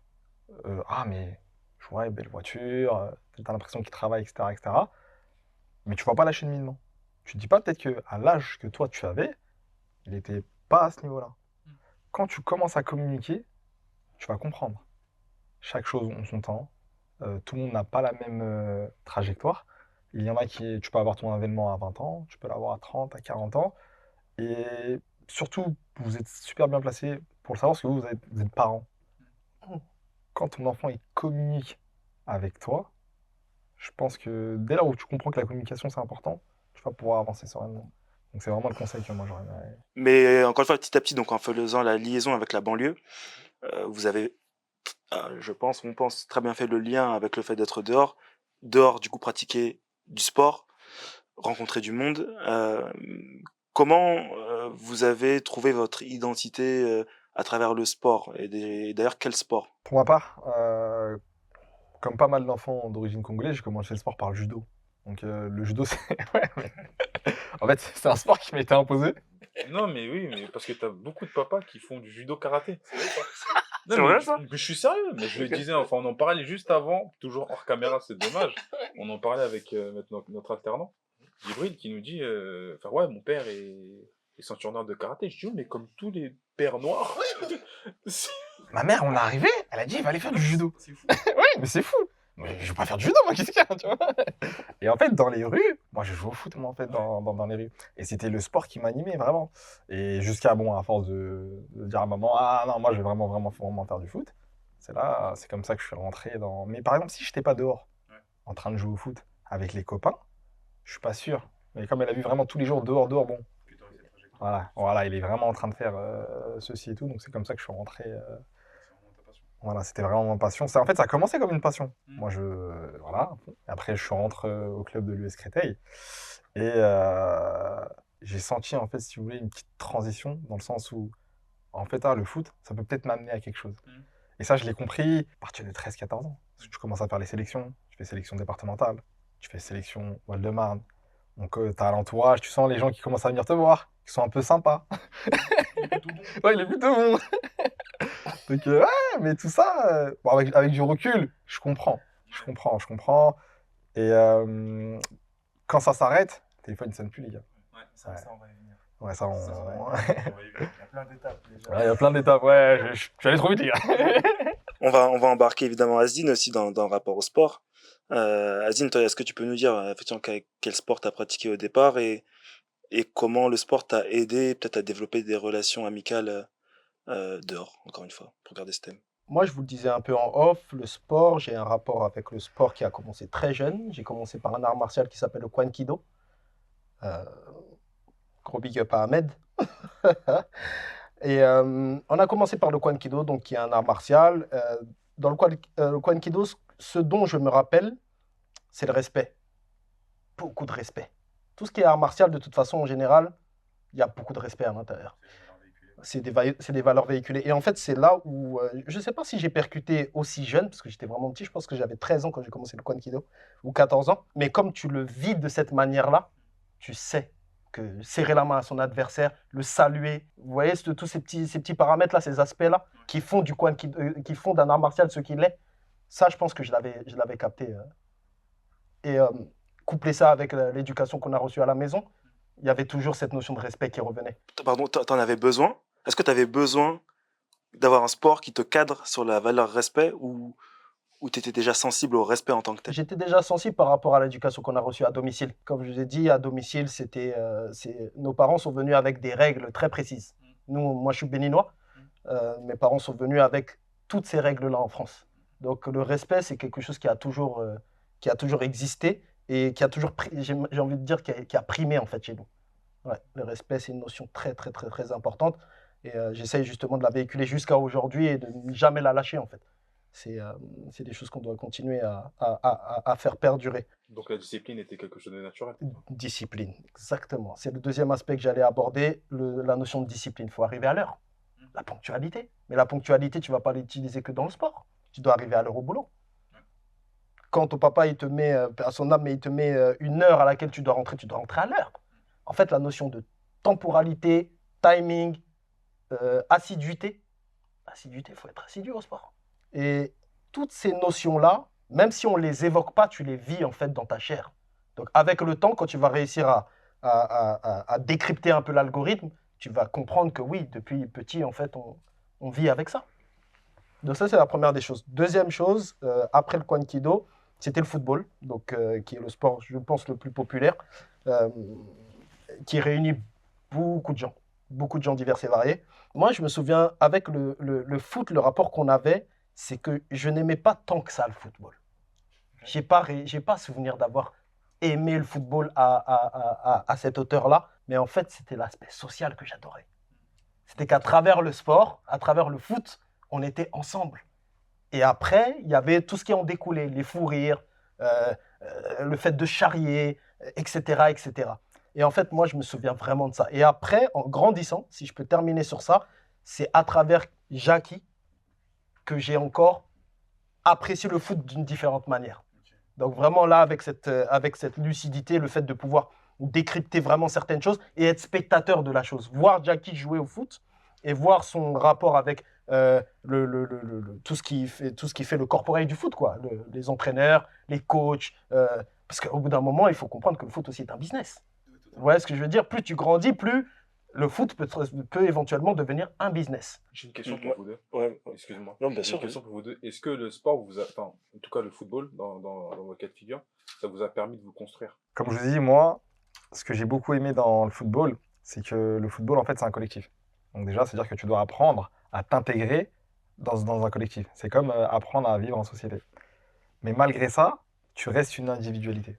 Speaker 2: ah mais, je vois, belle voiture, tu as l'impression qu'il travaille, etc., etc., mais tu vois pas la cheminement. Tu te dis pas peut-être qu'à l'âge que toi tu avais, il n'était pas à ce niveau-là. Quand tu commences à communiquer, tu vas comprendre. Chaque chose en son temps. Tout le monde n'a pas la même trajectoire. Il y en a qui, tu peux avoir ton événement à 20 ans, tu peux l'avoir à 30, à 40 ans. Et surtout, vous êtes super bien placé pour le savoir parce que vous êtes parents. Quand ton enfant il communique avec toi, je pense que dès là où tu comprends que la communication c'est important, tu vas pouvoir avancer sereinement. Donc c'est vraiment le conseil que moi j'aurais.
Speaker 1: Mais encore une fois, petit à petit, donc en faisant la liaison avec la banlieue, vous avez, on pense très bien fait le lien avec le fait d'être dehors. Dehors, du coup, pratiquer du sport, rencontrer du monde. Comment vous avez trouvé votre identité à travers le sport? Et d'ailleurs, quel sport?
Speaker 2: Pour ma part, comme pas mal d'enfants d'origine congolaise, j'ai commencé le sport par le judo. Donc le judo, c'est... ouais, mais... en fait, c'est un sport qui m'a été imposé.
Speaker 4: Non, mais oui, mais parce que t'as beaucoup de papas qui font du judo-karaté.
Speaker 1: C'est vrai, ça?
Speaker 4: Mais je suis sérieux, mais je le disais, enfin, on en parlait juste avant, toujours hors caméra, c'est dommage. On en parlait avec notre alternant, Djibril, qui nous dit, enfin, ouais, mon père est ceinture noire de karaté. Je dis, oh, mais comme tous les pères noirs.
Speaker 2: Ma mère, on est arrivé, elle a dit, il va aller faire du judo.
Speaker 5: C'est fou.
Speaker 2: Oui, mais c'est fou. Mais je vais pas faire du judo, moi, qu'est-ce qu'il y a, tu vois. Et en fait, dans les rues, moi, je joue au foot, moi, en fait, dans les rues. Et c'était le sport qui m'animait, vraiment. Et jusqu'à, bon, à force de dire à maman, ah non, moi, je vais vraiment faire du foot. C'est comme ça que je suis rentré dans... Mais par exemple, si je n'étais pas dehors, en train de jouer au foot avec les copains, je suis pas sûr. Mais comme elle a vu vraiment tous les jours dehors, bon. Voilà, il est vraiment en train de faire ceci et tout. Donc c'est comme ça que je suis rentré. Voilà, c'était vraiment ma passion. En fait, ça a commencé comme une passion. Moi, voilà. Et après, je suis rentré au club de l'US Créteil. Et j'ai senti, en fait, si vous voulez, une petite transition dans le sens où, en fait, le foot, ça peut peut-être m'amener à quelque chose. Et ça, je l'ai compris à partir de 13-14 ans. Parce que tu commences à faire les sélections. Tu fais sélection départementale. Tu fais sélection Val-de-Marne. Donc, tu as l'entourage. Tu sens les gens qui commencent à venir te voir, qui sont un peu sympas. Ouais, il est plutôt bon. Donc, ouais, mais tout ça, bon, avec du recul, je comprends. Et quand ça s'arrête, téléphone ne sonne plus, les gars.
Speaker 5: Ouais,
Speaker 2: Ouais.
Speaker 5: ça, on va y venir.
Speaker 2: Ouais, ça, on...
Speaker 5: Ça, on va y venir. Il y a plein d'étapes déjà.
Speaker 2: Ouais, il y a plein d'étapes. Ouais, je suis allé trop vite, les gars.
Speaker 1: On va embarquer évidemment Asdine aussi dans le rapport au sport. Asdine, toi, est-ce que tu peux nous dire effectivement quel sport tu as pratiqué au départ et comment le sport t'a aidé peut-être à développer des relations amicales dehors, encore une fois, pour garder ce thème.
Speaker 3: Moi, je vous le disais un peu en off, le sport, j'ai un rapport avec le sport qui a commencé très jeune. J'ai commencé par un art martial qui s'appelle le Kwan Kido. Euh, Gros big up à Ahmed. Et on a commencé par le Kwan Kido, donc qui est un art martial. Dans le Kwan Kido, ce dont je me rappelle, c'est le respect. Beaucoup de respect. Tout ce qui est art martial, de toute façon, en général, il y a beaucoup de respect à l'intérieur. C'est des valeurs véhiculées. Et en fait, c'est là où, je ne sais pas si j'ai percuté aussi jeune, parce que j'étais vraiment petit, je pense que j'avais 13 ans quand j'ai commencé le Kwan Kido, ou 14 ans. Mais comme tu le vis de cette manière-là, tu sais que serrer la main à son adversaire, le saluer, vous voyez, tous ces petits paramètres-là, ces aspects-là, qui font du Kwan Kido, qui font d'un art martial ce qu'il est, ça, je pense que je l'avais capté. Et coupler ça avec l'éducation qu'on a reçue à la maison, il y avait toujours cette notion de respect qui revenait.
Speaker 1: Pardon, t'en avais besoin? Est-ce que tu avais besoin d'avoir un sport qui te cadre sur la valeur respect ou tu étais déjà sensible au respect en tant que tel?
Speaker 3: J'étais déjà sensible par rapport à l'éducation qu'on a reçue à domicile. Comme je vous ai dit, à domicile, nos parents sont venus avec des règles très précises. Moi, je suis béninois. Mes parents sont venus avec toutes ces règles-là en France. Donc, le respect, c'est quelque chose qui a toujours existé et qui a toujours, j'ai envie de dire, qui a primé en fait chez nous. Ouais, le respect, c'est une notion très, très, très, très importante. Et j'essaye justement de la véhiculer jusqu'à aujourd'hui et de ne jamais la lâcher en fait. C'est des choses qu'on doit continuer à faire perdurer.
Speaker 4: Donc la discipline était quelque chose de naturel.
Speaker 3: Discipline, exactement. C'est le deuxième aspect que j'allais aborder, la notion de discipline. Il faut arriver à l'heure. La ponctualité. Mais la ponctualité, tu ne vas pas l'utiliser que dans le sport. Tu dois arriver à l'heure au boulot. Quand ton papa, il te met, à son âme, mais il te met une heure à laquelle tu dois rentrer à l'heure. En fait, la notion de temporalité, timing, assiduité, il faut être assidu au sport. Et toutes ces notions-là, même si on ne les évoque pas, tu les vis en fait dans ta chair. Donc avec le temps, quand tu vas réussir à décrypter un peu l'algorithme, tu vas comprendre que oui, depuis petit, en fait, on vit avec ça. Donc ça, c'est la première des choses. Deuxième chose, après le Kwan Kido, c'était le football, donc, qui est le sport, je pense, le plus populaire, qui réunit beaucoup de gens divers et variés. Moi, je me souviens, avec le foot, le rapport qu'on avait, c'est que je n'aimais pas tant que ça le football. J'ai pas souvenir d'avoir aimé le football à cette hauteur-là, mais en fait, c'était l'aspect social que j'adorais. C'était qu'à travers le sport, à travers le foot, on était ensemble. Et après, il y avait tout ce qui en découlait, les fous rires, le fait de charrier, etc., etc. Et en fait, moi, je me souviens vraiment de ça. Et après, en grandissant, si je peux terminer sur ça, c'est à travers Jackie que j'ai encore apprécié le foot d'une différente manière. Donc vraiment là, avec cette lucidité, le fait de pouvoir décrypter vraiment certaines choses et être spectateur de la chose. Voir Jackie jouer au foot et voir son rapport avec tout ce qui fait le corporate du foot, quoi. Les entraîneurs, les coachs. Parce qu'au bout d'un moment, il faut comprendre que le foot aussi est un business. Vous voyez ce que je veux dire? Plus tu grandis, plus le foot peut éventuellement devenir un business.
Speaker 4: J'ai une question pour vous deux.
Speaker 1: Ouais.
Speaker 4: Excuse-moi.
Speaker 1: Non, bien
Speaker 4: J'ai
Speaker 1: sûr.
Speaker 4: une question pour vous deux. Est-ce que le sport vous a, enfin, en tout cas le football, dans votre cas de figure, ça vous a permis de vous construire?
Speaker 2: Comme je vous ai dit, moi, ce que j'ai beaucoup aimé dans le football, c'est que le football, en fait, c'est un collectif. Donc déjà, c'est-à-dire que tu dois apprendre à t'intégrer dans un collectif. C'est comme apprendre à vivre en société. Mais malgré ça, tu restes une individualité.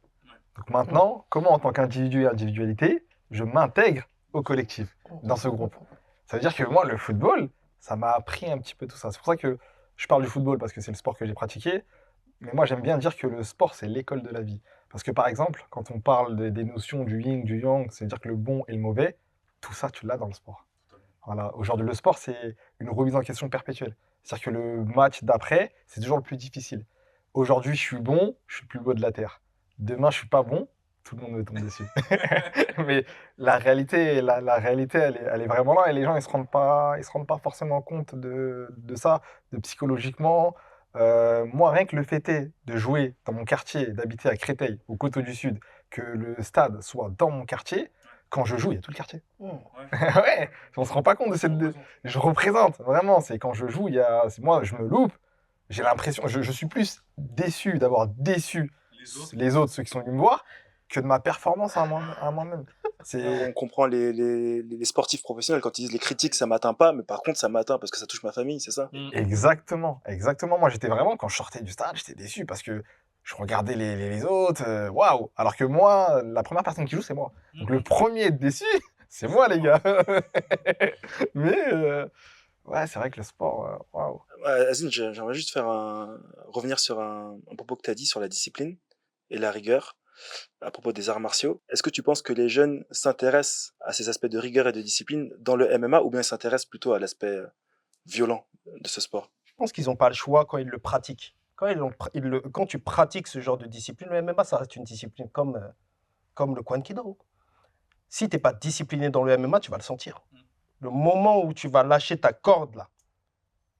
Speaker 2: Donc maintenant, comment en tant qu'individu et individualité, je m'intègre au collectif, dans ce groupe? Ça veut dire que moi, le football, ça m'a appris un petit peu tout ça. C'est pour ça que je parle du football, parce que c'est le sport que j'ai pratiqué. Mais moi, j'aime bien dire que le sport, c'est l'école de la vie. Parce que par exemple, quand on parle des notions du yin, du yang, c'est-à-dire que le bon et le mauvais, tout ça, tu l'as dans le sport. Voilà. Aujourd'hui, le sport, c'est une remise en question perpétuelle. C'est-à-dire que le match d'après, c'est toujours le plus difficile. Aujourd'hui, je suis bon, je suis le plus beau de la Terre. Demain, je suis pas bon, tout le monde me tombe dessus. Mais la réalité, elle est vraiment là et les gens, ils se rendent pas forcément compte de ça, de psychologiquement. Moi, rien que le fait est de jouer dans mon quartier, d'habiter à Créteil, au Coteau du Sud, que le stade soit dans mon quartier, quand je joue, il y a tout le quartier.
Speaker 3: Mmh.
Speaker 2: Ouais, on se rend pas compte de cette... Je représente, vraiment, c'est quand je joue, moi, je me loupe, j'ai l'impression, je suis plus déçu d'avoir déçu les autres, ceux qui sont venus me voir, que de ma performance à moi-même.
Speaker 1: On comprend les sportifs professionnels quand ils disent les critiques, ça m'atteint pas, mais par contre, ça m'atteint parce que ça touche ma famille, c'est ça?
Speaker 2: Exactement. Moi, j'étais vraiment, quand je sortais du stade, j'étais déçu parce que je regardais les autres, waouh! Alors que moi, la première personne qui joue, c'est moi. Donc le premier à être déçu, c'est moi, les gars. Mais, ouais, c'est vrai que le sport, waouh.
Speaker 1: Ouais, Azine, j'aimerais juste revenir sur un propos que tu as dit sur la discipline et la rigueur à propos des arts martiaux. Est-ce que tu penses que les jeunes s'intéressent à ces aspects de rigueur et de discipline dans le MMA ou bien ils s'intéressent plutôt à l'aspect violent de ce sport?
Speaker 3: Je pense qu'ils n'ont pas le choix quand ils le pratiquent. Quand tu pratiques ce genre de discipline, le MMA, ça reste une discipline comme le Kwan Kido. Si tu n'es pas discipliné dans le MMA, tu vas le sentir. Le moment où tu vas lâcher ta corde, là,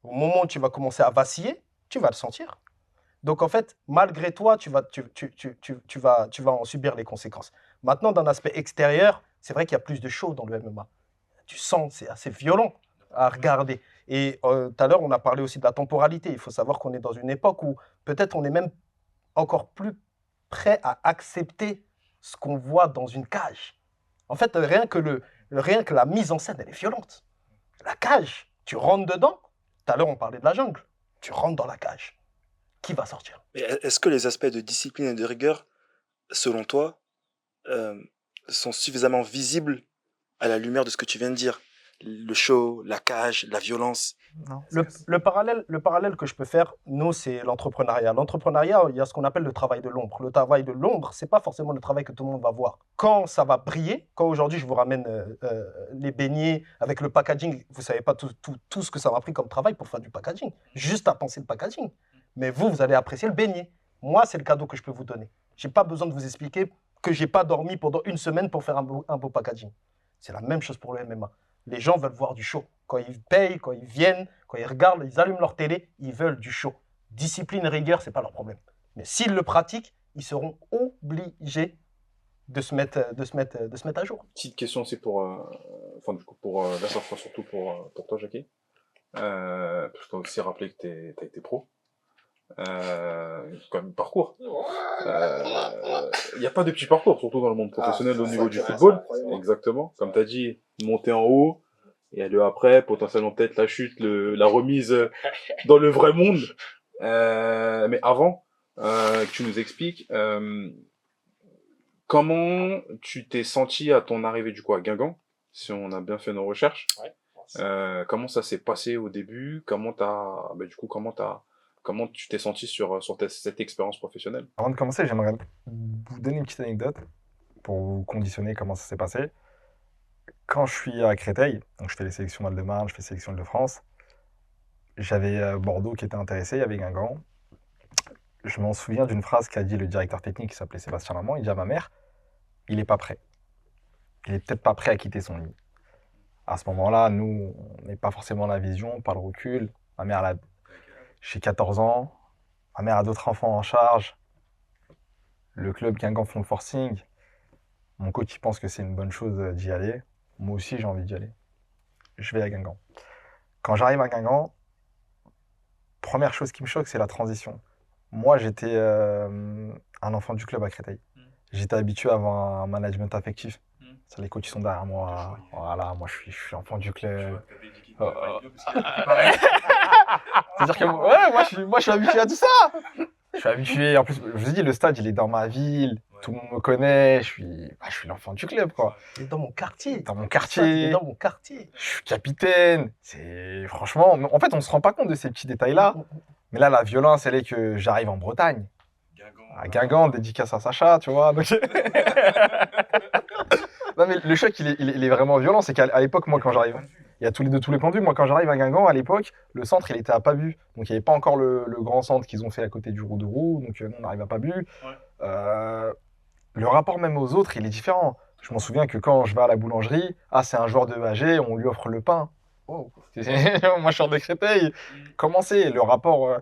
Speaker 3: au moment où tu vas commencer à vaciller, tu vas le sentir. Donc, en fait, malgré toi, tu vas en subir les conséquences. Maintenant, d'un aspect extérieur, c'est vrai qu'il y a plus de show dans le MMA. Tu sens, c'est assez violent à regarder. Et tout à l'heure, on a parlé aussi de la temporalité. Il faut savoir qu'on est dans une époque où peut-être on est même encore plus prêt à accepter ce qu'on voit dans une cage. En fait, rien que la mise en scène, elle est violente. La cage, tu rentres dedans. Tout à l'heure, on parlait de la jungle. Tu rentres dans la cage. Qui va sortir?
Speaker 1: Et est-ce que les aspects de discipline et de rigueur, selon toi, sont suffisamment visibles à la lumière de ce que tu viens de dire? Le show, la cage, la violence.
Speaker 2: Non.
Speaker 3: Le parallèle que je peux faire, nous, c'est l'entrepreneuriat. L'entrepreneuriat, il y a ce qu'on appelle le travail de l'ombre. Le travail de l'ombre, ce n'est pas forcément le travail que tout le monde va voir. Quand ça va briller, quand aujourd'hui je vous ramène les beignets avec le packaging, vous ne savez pas tout ce que ça m'a pris comme travail pour faire du packaging. Juste à penser le packaging. Mais vous allez apprécier le beignet. Moi, c'est le cadeau que je peux vous donner. Je n'ai pas besoin de vous expliquer que je n'ai pas dormi pendant une semaine pour faire un beau packaging. C'est la même chose pour le MMA. Les gens veulent voir du show. Quand ils payent, quand ils viennent, quand ils regardent, ils allument leur télé, ils veulent du show. Discipline, rigueur, ce n'est pas leur problème. Mais s'ils le pratiquent, ils seront obligés de se mettre à jour.
Speaker 4: Petite question aussi pour Vincent, surtout pour toi, Jackie. Je dois aussi rappeler que tu as été pro. Comme parcours. Il n'y a pas de petit parcours, surtout dans le monde professionnel au niveau du football. Exactement. Comme tu as dit, monter en haut, et aller après, potentiellement peut-être la chute, la remise dans le vrai monde. Mais avant, que tu nous expliques comment tu t'es senti à ton arrivée du coup à Guingamp, si on a bien fait nos recherches. Comment ça s'est passé au début, comment tu t'es senti sur cette expérience professionnelle?
Speaker 2: Avant de commencer, j'aimerais vous donner une petite anecdote pour vous conditionner comment ça s'est passé. Quand je suis à Créteil, donc je fais les sélections Val-de-Marne, je fais les sélections de France, j'avais Bordeaux qui était intéressé, il y avait Guingamp. Je m'en souviens d'une phrase qu'a dit le directeur technique qui s'appelait Sébastien Lamont. Il dit à ma mère, il n'est pas prêt. Il n'est peut-être pas prêt à quitter son lit. À ce moment-là, nous, on n'est pas forcément la vision, pas le recul. Ma mère, j'ai 14 ans. Ma mère a d'autres enfants en charge. Le club Guingamp font le forcing. Mon coach, il pense que c'est une bonne chose d'y aller. Moi aussi, j'ai envie d'y aller. Je vais à Guingamp. Quand j'arrive à Guingamp, première chose qui me choque, c'est la transition. Moi, j'étais un enfant du club à Créteil. J'étais habitué à avoir un management affectif. C'est les coachs qui sont derrière moi. Voilà, moi, je suis enfant du club. C'est-à-dire que moi, je suis habitué à tout ça. Je suis habitué. En plus, je vous dis, le stade, il est dans ma ville. Tout le monde me connaît. Je suis l'enfant du club, quoi.
Speaker 3: Il est dans mon quartier.
Speaker 2: Dans mon
Speaker 3: Il
Speaker 2: quartier.
Speaker 3: est dans mon quartier.
Speaker 2: Je suis capitaine. C'est franchement, en fait, on se rend pas compte de ces petits détails-là. Mais là, la violence, elle est que j'arrive en Bretagne. À Guingamp, dédicace à Sacha, tu vois. Donc... non, mais le choc, il est vraiment violent. C'est qu'à l'époque, moi, quand j'arrive, il y a tous les points de vue. Moi, quand j'arrive à Guingamp, à l'époque, le centre, il était à Pabu. Donc, il n'y avait pas encore le grand centre qu'ils ont fait à côté du Roux de Roux. Donc, nous, on arrive à Pabu. Le rapport même aux autres, il est différent. Je m'en souviens que quand je vais à la boulangerie, c'est un joueur de AG, on lui offre le pain. Oh. Moi, je sors de Créteil. Comment c'est le rapport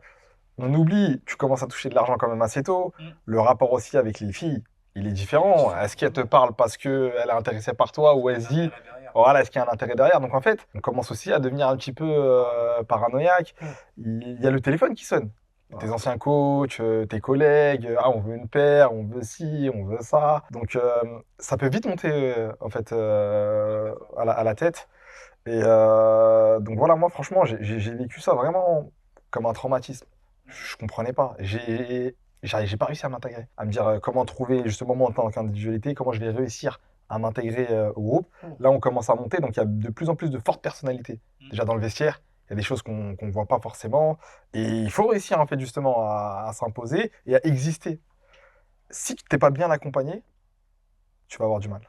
Speaker 2: on oublie, tu commences à toucher de l'argent quand même assez tôt. Le rapport aussi avec les filles. il est différent. Est-ce qu'elle te parle parce qu'elle est intéressée par toi ou elle se dit, voilà, est-ce qu'il y a un intérêt derrière? Donc en fait, on commence aussi à devenir un petit peu paranoïaque. Il y a le téléphone qui sonne. Tes anciens coachs, tes collègues, ah, on veut une paire, on veut ci, on veut ça. Donc ça peut vite monter en fait à la tête. Et donc voilà, moi franchement, j'ai vécu ça vraiment comme un traumatisme. Je comprenais pas. J'ai pas réussi à m'intégrer, à me dire comment trouver justement moi en tant qu'individualité, comment je vais réussir à m'intégrer au groupe. Là, on commence à monter, donc il y a de plus en plus de fortes personnalités. Déjà dans le vestiaire, il y a des choses qu'on ne voit pas forcément. Et il faut réussir en fait justement à s'imposer et à exister. Si tu n'es pas bien accompagné, tu vas avoir du mal.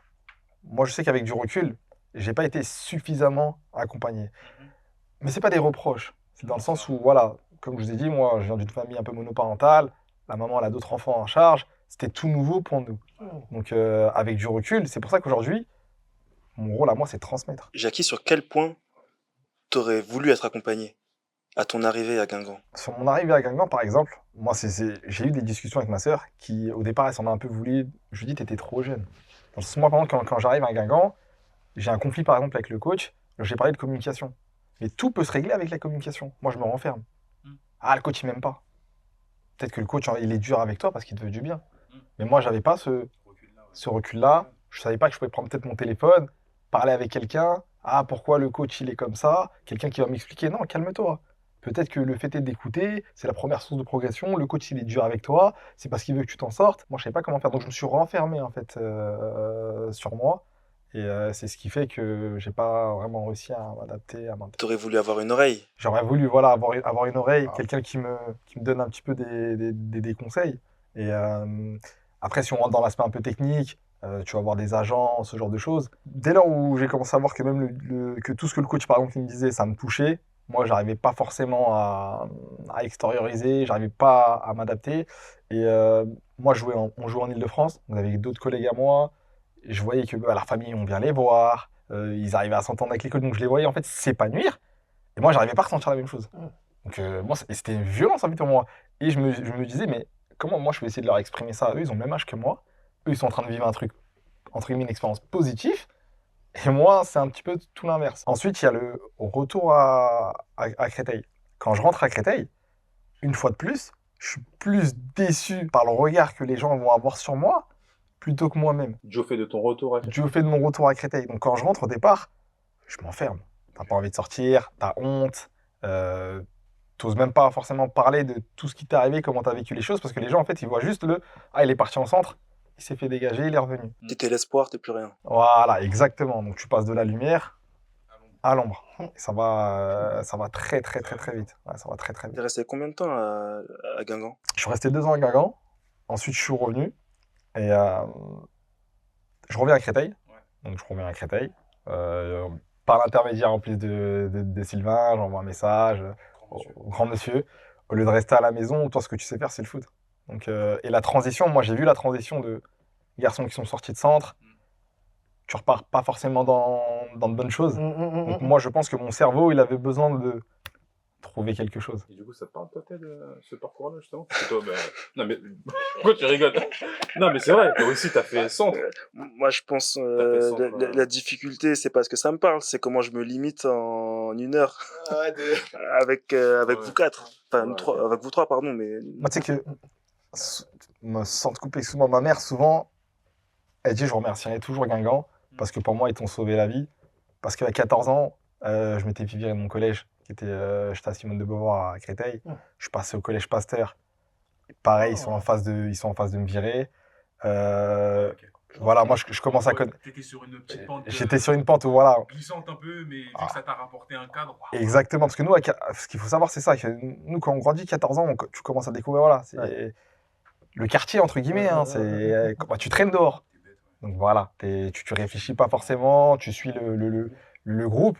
Speaker 2: Moi, je sais qu'avec du recul, j'ai pas été suffisamment accompagné. Mais c'est pas des reproches. C'est dans le sens où, voilà, comme je vous ai dit, moi, je viens d'une famille un peu monoparentale. La maman, elle a d'autres enfants en charge. C'était tout nouveau pour nous. Donc, avec du recul, c'est pour ça qu'aujourd'hui, mon rôle à moi, c'est de transmettre.
Speaker 1: Jackie, sur quel point t'aurais voulu être accompagné à ton arrivée à Guingamp?
Speaker 2: Sur mon arrivée à Guingamp, par exemple, moi, j'ai eu des discussions avec ma sœur qui, au départ, elle s'en a un peu voulu. Je lui ai dit, t'étais trop jeune. Dans le sens, moi, par exemple, quand j'arrive à Guingamp, j'ai un conflit, par exemple, avec le coach. J'ai parlé de communication. Mais tout peut se régler avec la communication. Moi, je me renferme. Ah, le coach, il m'aime pas. Peut-être que le coach, il est dur avec toi parce qu'il te veut du bien. Mais moi, j'avais pas ce recul-là. Je savais pas que je pouvais prendre peut-être mon téléphone, parler avec quelqu'un. Ah, pourquoi le coach, il est comme ça? Quelqu'un qui va m'expliquer. Non, calme-toi. Peut-être que le fait est d'écouter, c'est la première source de progression. Le coach, il est dur avec toi. C'est parce qu'il veut que tu t'en sortes. Moi, je savais pas comment faire. Donc, je me suis renfermé, en fait, sur moi. Et c'est ce qui fait que j'ai pas vraiment réussi à m'adapter, à m'intégrer.
Speaker 1: T'aurais voulu avoir une oreille.
Speaker 2: J'aurais voulu voilà, avoir une oreille, quelqu'un qui me donne un petit peu des conseils. Et après, si on rentre dans l'aspect un peu technique, tu vas voir des agents, ce genre de choses. Dès lors où j'ai commencé à voir que même que tout ce que le coach, par exemple, il me disait, ça me touchait, moi, j'arrivais pas forcément à extérioriser, j'arrivais pas à m'adapter. Et moi, on jouait en Île-de-France, on avait d'autres collègues à moi. Et je voyais que la famille, on vient les voir, ils arrivaient à s'entendre avec les coachs, donc je les voyais en fait s'épanouir. Et moi, j'arrivais pas à ressentir la même chose. Donc, moi, c'était une violence en fait pour moi. Et je me disais, mais comment moi je peux essayer de leur exprimer ça? Eux, ils ont le même âge que moi. Eux, ils sont en train de vivre un truc, entre guillemets, une expérience positive. Et moi, c'est un petit peu tout l'inverse. Ensuite, il y a le retour à Créteil. Quand je rentre à Créteil, une fois de plus, je suis plus déçu par le regard que les gens vont avoir sur moi plutôt que moi-même.
Speaker 4: Du fait de ton retour à
Speaker 2: Du fait de mon retour à Créteil. Donc, quand je rentre au départ, je m'enferme. T'as pas envie de sortir, t'as honte, t'oses même pas forcément parler de tout ce qui t'est arrivé, comment t'as vécu les choses, parce que les gens, en fait, ils voient juste ah, il est parti en centre, il s'est fait dégager, il est revenu.
Speaker 1: T'étais l'espoir, t'es plus rien.
Speaker 2: Voilà, exactement. Donc, tu passes de la lumière à l'ombre. Et ça va très, très, très, très vite. Ouais, ça va très, très vite.
Speaker 1: T'es resté combien de temps à Guingamp?
Speaker 2: Je suis resté 2 ans à Guingamp. Ensuite, je suis revenu. Et je reviens à Créteil. Donc, je reviens à Créteil. Par l'intermédiaire en plus de Sylvain, j'envoie un message au grand monsieur. Au lieu de rester à la maison, toi, ce que tu sais faire, c'est le foot. Donc, et la transition, moi, j'ai vu la transition de garçons qui sont sortis de centre. Tu repars pas forcément dans de bonnes choses. Donc, moi, je pense que mon cerveau, il avait besoin de trouver quelque chose.
Speaker 4: Et du coup, ça te parle, toi, de ce parcours-là, justement? Parce que toi, non, mais pourquoi tu rigoles? Non, mais c'est vrai, toi aussi, t'as fait centre.
Speaker 1: Moi, je pense
Speaker 4: fait centre,
Speaker 1: la difficulté, c'est pas ce que ça me parle, c'est comment je me limite en 1 heure avec vous quatre. Enfin, nous trois, avec vous trois, pardon. Mais
Speaker 2: Moi, tu sais que, sans te couper, excuse-moi, ma mère, souvent, elle dit, je remercierai toujours Guingamp, parce que pour moi, ils t'ont sauvé la vie. Parce qu'à 14 ans, je m'étais fait virer de mon collège, j'étais à Simone de Beauvoir à Créteil. Je suis passé au collège Pasteur. Et pareil, ils sont en phase de me virer. Voilà, moi, je commence à connaître.
Speaker 5: T'étais sur une petite pente.
Speaker 2: J'étais sur une pente où, voilà.
Speaker 5: Glissante un peu, mais vu que ça t'a rapporté un cadre.
Speaker 2: Exactement, parce que nous, ce qu'il faut savoir, c'est ça. Que nous, quand on grandit, 14 ans, tu commences à découvrir, voilà, c'est le quartier, entre guillemets. Hein, tu traînes dehors. Donc voilà, tu réfléchis pas forcément, tu suis le groupe.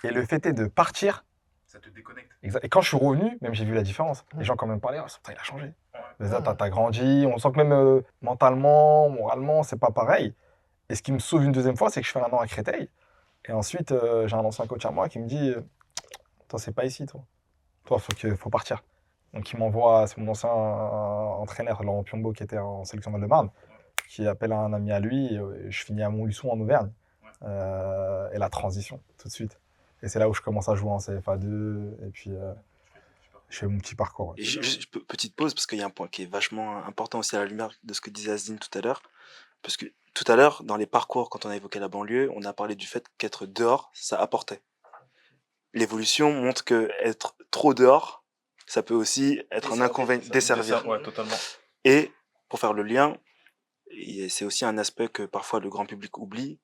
Speaker 2: Et le fait est de partir.
Speaker 5: Ça te déconnecte.
Speaker 2: Et quand je suis revenu, même j'ai vu la différence. Les gens quand même parlaient, il a changé. T'as grandi, on sent que même mentalement, moralement, c'est pas pareil. Et ce qui me sauve une deuxième fois, c'est que je fais 1 an à Créteil. Et ensuite, j'ai un ancien coach à moi qui me dit, toi, c'est pas ici, toi. Toi, faut partir. Donc il m'envoie, c'est mon ancien entraîneur, Laurent Piombo, qui était en sélection Val-de-Marne. qui appelle un ami à lui, et je finis à Montluçon en Auvergne.
Speaker 5: Ouais.
Speaker 2: Et la transition, tout de suite. Et c'est là où je commence à jouer en CFA2, et puis je fais mon petit parcours. Ouais.
Speaker 1: Et petite pause, parce qu'il y a un point qui est vachement important aussi à la lumière de ce que disait Asdine tout à l'heure. Parce que tout à l'heure, dans les parcours, quand on a évoqué la banlieue, on a parlé du fait qu'être dehors, ça apportait. L'évolution montre que être trop dehors, ça peut aussi être un inconvénient, desservir.
Speaker 4: Ouais, totalement.
Speaker 1: Et pour faire le lien, et c'est aussi un aspect que parfois le grand public oublie,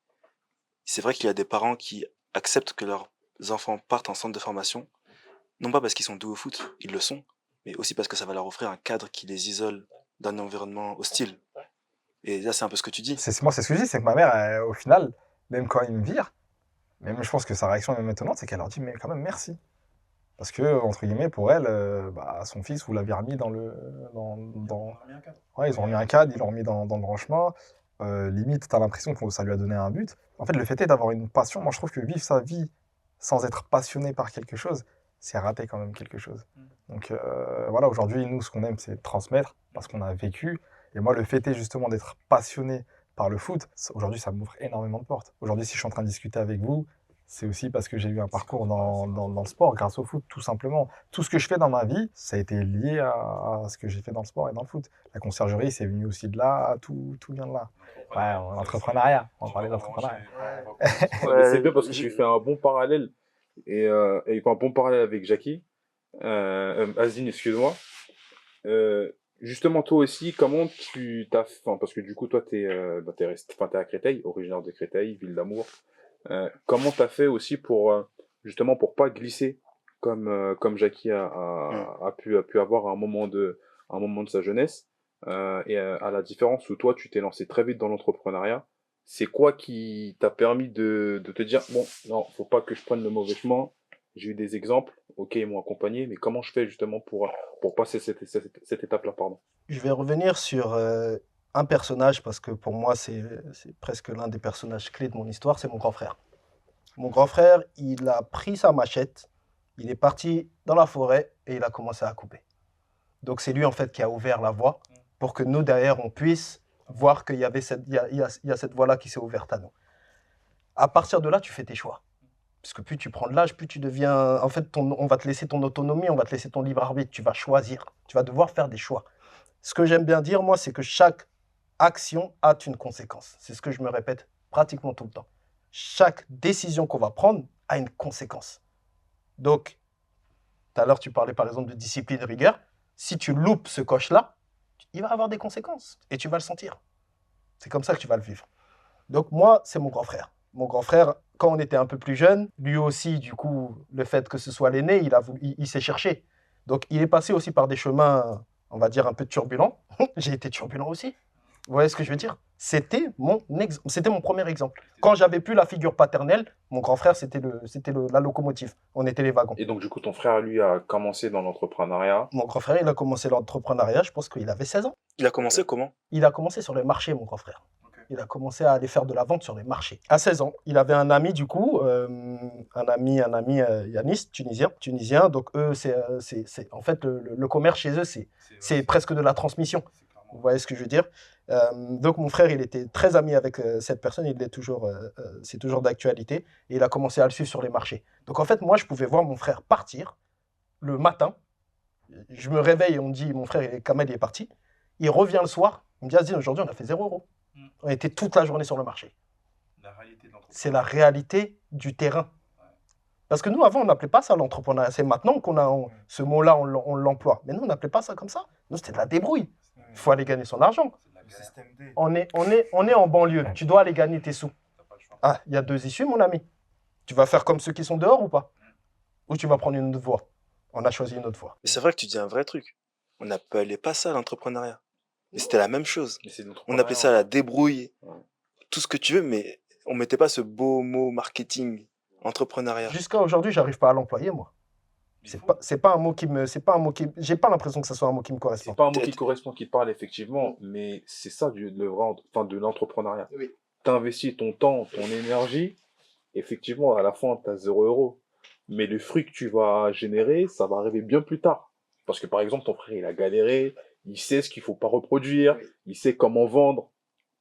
Speaker 1: c'est vrai qu'il y a des parents qui acceptent que leurs enfants partent en centre de formation, non pas parce qu'ils sont doués au foot, ils le sont, mais aussi parce que ça va leur offrir un cadre qui les isole d'un environnement hostile. Et là, c'est un peu ce que tu dis.
Speaker 2: Moi, c'est ce que je dis, c'est que ma mère, au final, même quand ils me virent, même je pense que sa réaction est même étonnante, c'est qu'elle leur dit, mais quand même, merci. Parce que, entre guillemets, pour elle, son fils, vous l'avez remis dans le. Ouais, ils ont remis un cadre, ils l'ont remis dans le droit chemin. Limite, t'as l'impression que ça lui a donné un but. En fait, le fait est d'avoir une passion. Moi, je trouve que vivre sa vie sans être passionné par quelque chose, c'est rater quand même quelque chose. Donc, voilà, aujourd'hui, nous, ce qu'on aime, c'est transmettre parce qu'on a vécu. Et moi, le fait est justement d'être passionné par le foot. Aujourd'hui, ça m'ouvre énormément de portes. Aujourd'hui, si je suis en train de discuter avec vous, c'est aussi parce que j'ai eu un parcours dans le sport, grâce au foot, tout simplement. Tout ce que je fais dans ma vie, ça a été lié à ce que j'ai fait dans le sport et dans le foot. La conciergerie, c'est venu aussi de là, tout vient de là. Ouais, l'entrepreneuriat. On va parler d'entrepreneuriat.
Speaker 4: C'est bien parce que tu fais un bon parallèle et un bon parallèle avec Jackie. Asdine, excuse-moi. Justement, toi aussi, comment tu t'as, parce que du coup, toi, t'es à Créteil, originaire de Créteil, ville d'amour. Comment t'as fait aussi pour justement pour pas glisser comme Jackie a pu avoir à un moment de sa jeunesse et à la différence où toi tu t'es lancé très vite dans l'entrepreneuriat, c'est quoi qui t'a permis de te dire bon non faut pas que je prenne le mauvais chemin, j'ai eu des exemples, ok ils m'ont accompagné mais comment je fais justement pour passer cette étape-là, pardon.
Speaker 3: Je vais revenir sur un personnage parce que pour moi, c'est presque l'un des personnages clés de mon histoire, c'est mon grand frère. Mon grand frère, il a pris sa machette, il est parti dans la forêt et il a commencé à couper. Donc c'est lui en fait qui a ouvert la voie pour que nous derrière on puisse voir qu'il y avait il y a cette voie-là qui s'est ouverte à nous. À partir de là, tu fais tes choix. Parce que plus tu prends de l'âge, plus tu deviens... En fait, on va te laisser ton autonomie, on va te laisser ton libre arbitre. Tu vas choisir. Tu vas devoir faire des choix. Ce que j'aime bien dire, moi, c'est que chaque action a une conséquence. C'est ce que je me répète pratiquement tout le temps. Chaque décision qu'on va prendre a une conséquence. Donc, tout à l'heure, tu parlais par exemple de discipline, rigueur. Si tu loupes ce coche-là, il va avoir des conséquences et tu vas le sentir. C'est comme ça que tu vas le vivre. Donc, moi, c'est mon grand frère. Mon grand frère, quand on était un peu plus jeune, lui aussi, du coup, le fait que ce soit l'aîné, il s'est cherché. Donc, il est passé aussi par des chemins, on va dire, un peu turbulents. J'ai été turbulent aussi. Vous voyez ce que je veux dire? C'était mon premier exemple. Quand j'avais plus la figure paternelle, mon grand frère, c'était la locomotive. On était les wagons.
Speaker 4: Et donc, du coup, ton frère, lui, a commencé dans l'entrepreneuriat.
Speaker 3: Mon grand frère, il a commencé l'entrepreneuriat, je pense qu'il avait 16 ans.
Speaker 1: Il a commencé comment?
Speaker 3: Il a commencé sur les marchés, mon grand frère. Il a commencé à aller faire de la vente sur les marchés. À 16 ans, il avait un ami, du coup, un ami Yanis, tunisien. Donc, eux, en fait, le commerce chez eux, c'est presque de la transmission. Vous voyez ce que je veux dire? Donc, mon frère, il était très ami avec cette personne. Il est toujours, c'est toujours d'actualité. Et il a commencé à le suivre sur les marchés. Donc, en fait, moi, je pouvais voir mon frère partir le matin. Je me réveille et on me dit, mon frère, Kamel, il est parti. Il revient le soir. Il me dit, Asdine, aujourd'hui, on a fait 0 €. On était toute la journée sur le marché. C'est la réalité du terrain. Parce que nous, avant, on n'appelait pas ça l'entrepreneuriat. C'est maintenant qu'on a ce mot-là, on l'emploie. Mais nous, on n'appelait pas ça comme ça. Nous, c'était de la débrouille. Il faut aller gagner son argent. On est en banlieue. Tu dois aller gagner tes sous. Ah, il y a 2 issues, mon ami. Tu vas faire comme ceux qui sont dehors ou pas? Ou tu vas prendre une autre voie? On a choisi une autre voie.
Speaker 1: Mais c'est vrai que tu dis un vrai truc. On n'appelait pas ça l'entrepreneuriat. Mais c'était la même chose. On appelait ça la débrouille, tout ce que tu veux, mais on mettait pas ce beau mot marketing, entrepreneuriat.
Speaker 3: Jusqu'à aujourd'hui, j'arrive pas à l'employer, moi. C'est pas un mot qui me, j'ai pas l'impression que ce soit un mot qui me correspond.
Speaker 4: C'est pas un mot qui correspond, qui parle effectivement, mais c'est ça de l'entrepreneuriat.
Speaker 3: Oui.
Speaker 4: T'investis ton temps, ton énergie, effectivement, à la fin, t'as 0 €. Mais le fruit que tu vas générer, ça va arriver bien plus tard. Parce que par exemple, ton frère, il a galéré, il sait ce qu'il faut pas reproduire, il sait comment vendre.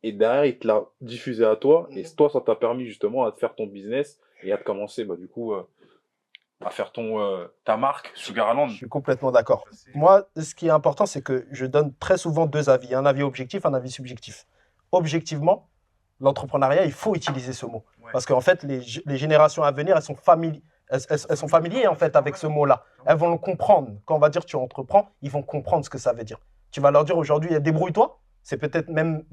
Speaker 4: et derrière, il te l'a diffusé à toi, et toi, ça t'a permis justement à te faire ton business et à te commencer, du coup, à faire ta marque, Sugar Island.
Speaker 3: Je suis complètement d'accord. Moi, ce qui est important, c'est que je donne très souvent deux avis. Un avis objectif, un avis subjectif. Objectivement, l'entrepreneuriat, il faut utiliser ce mot.
Speaker 5: Ouais.
Speaker 3: Parce qu'en fait, les générations à venir, elles sont familières en fait avec ce mot-là. Elles vont le comprendre. Quand on va dire tu entreprends, ils vont comprendre ce que ça veut dire. Tu vas leur dire aujourd'hui, débrouille-toi. C'est peut-être même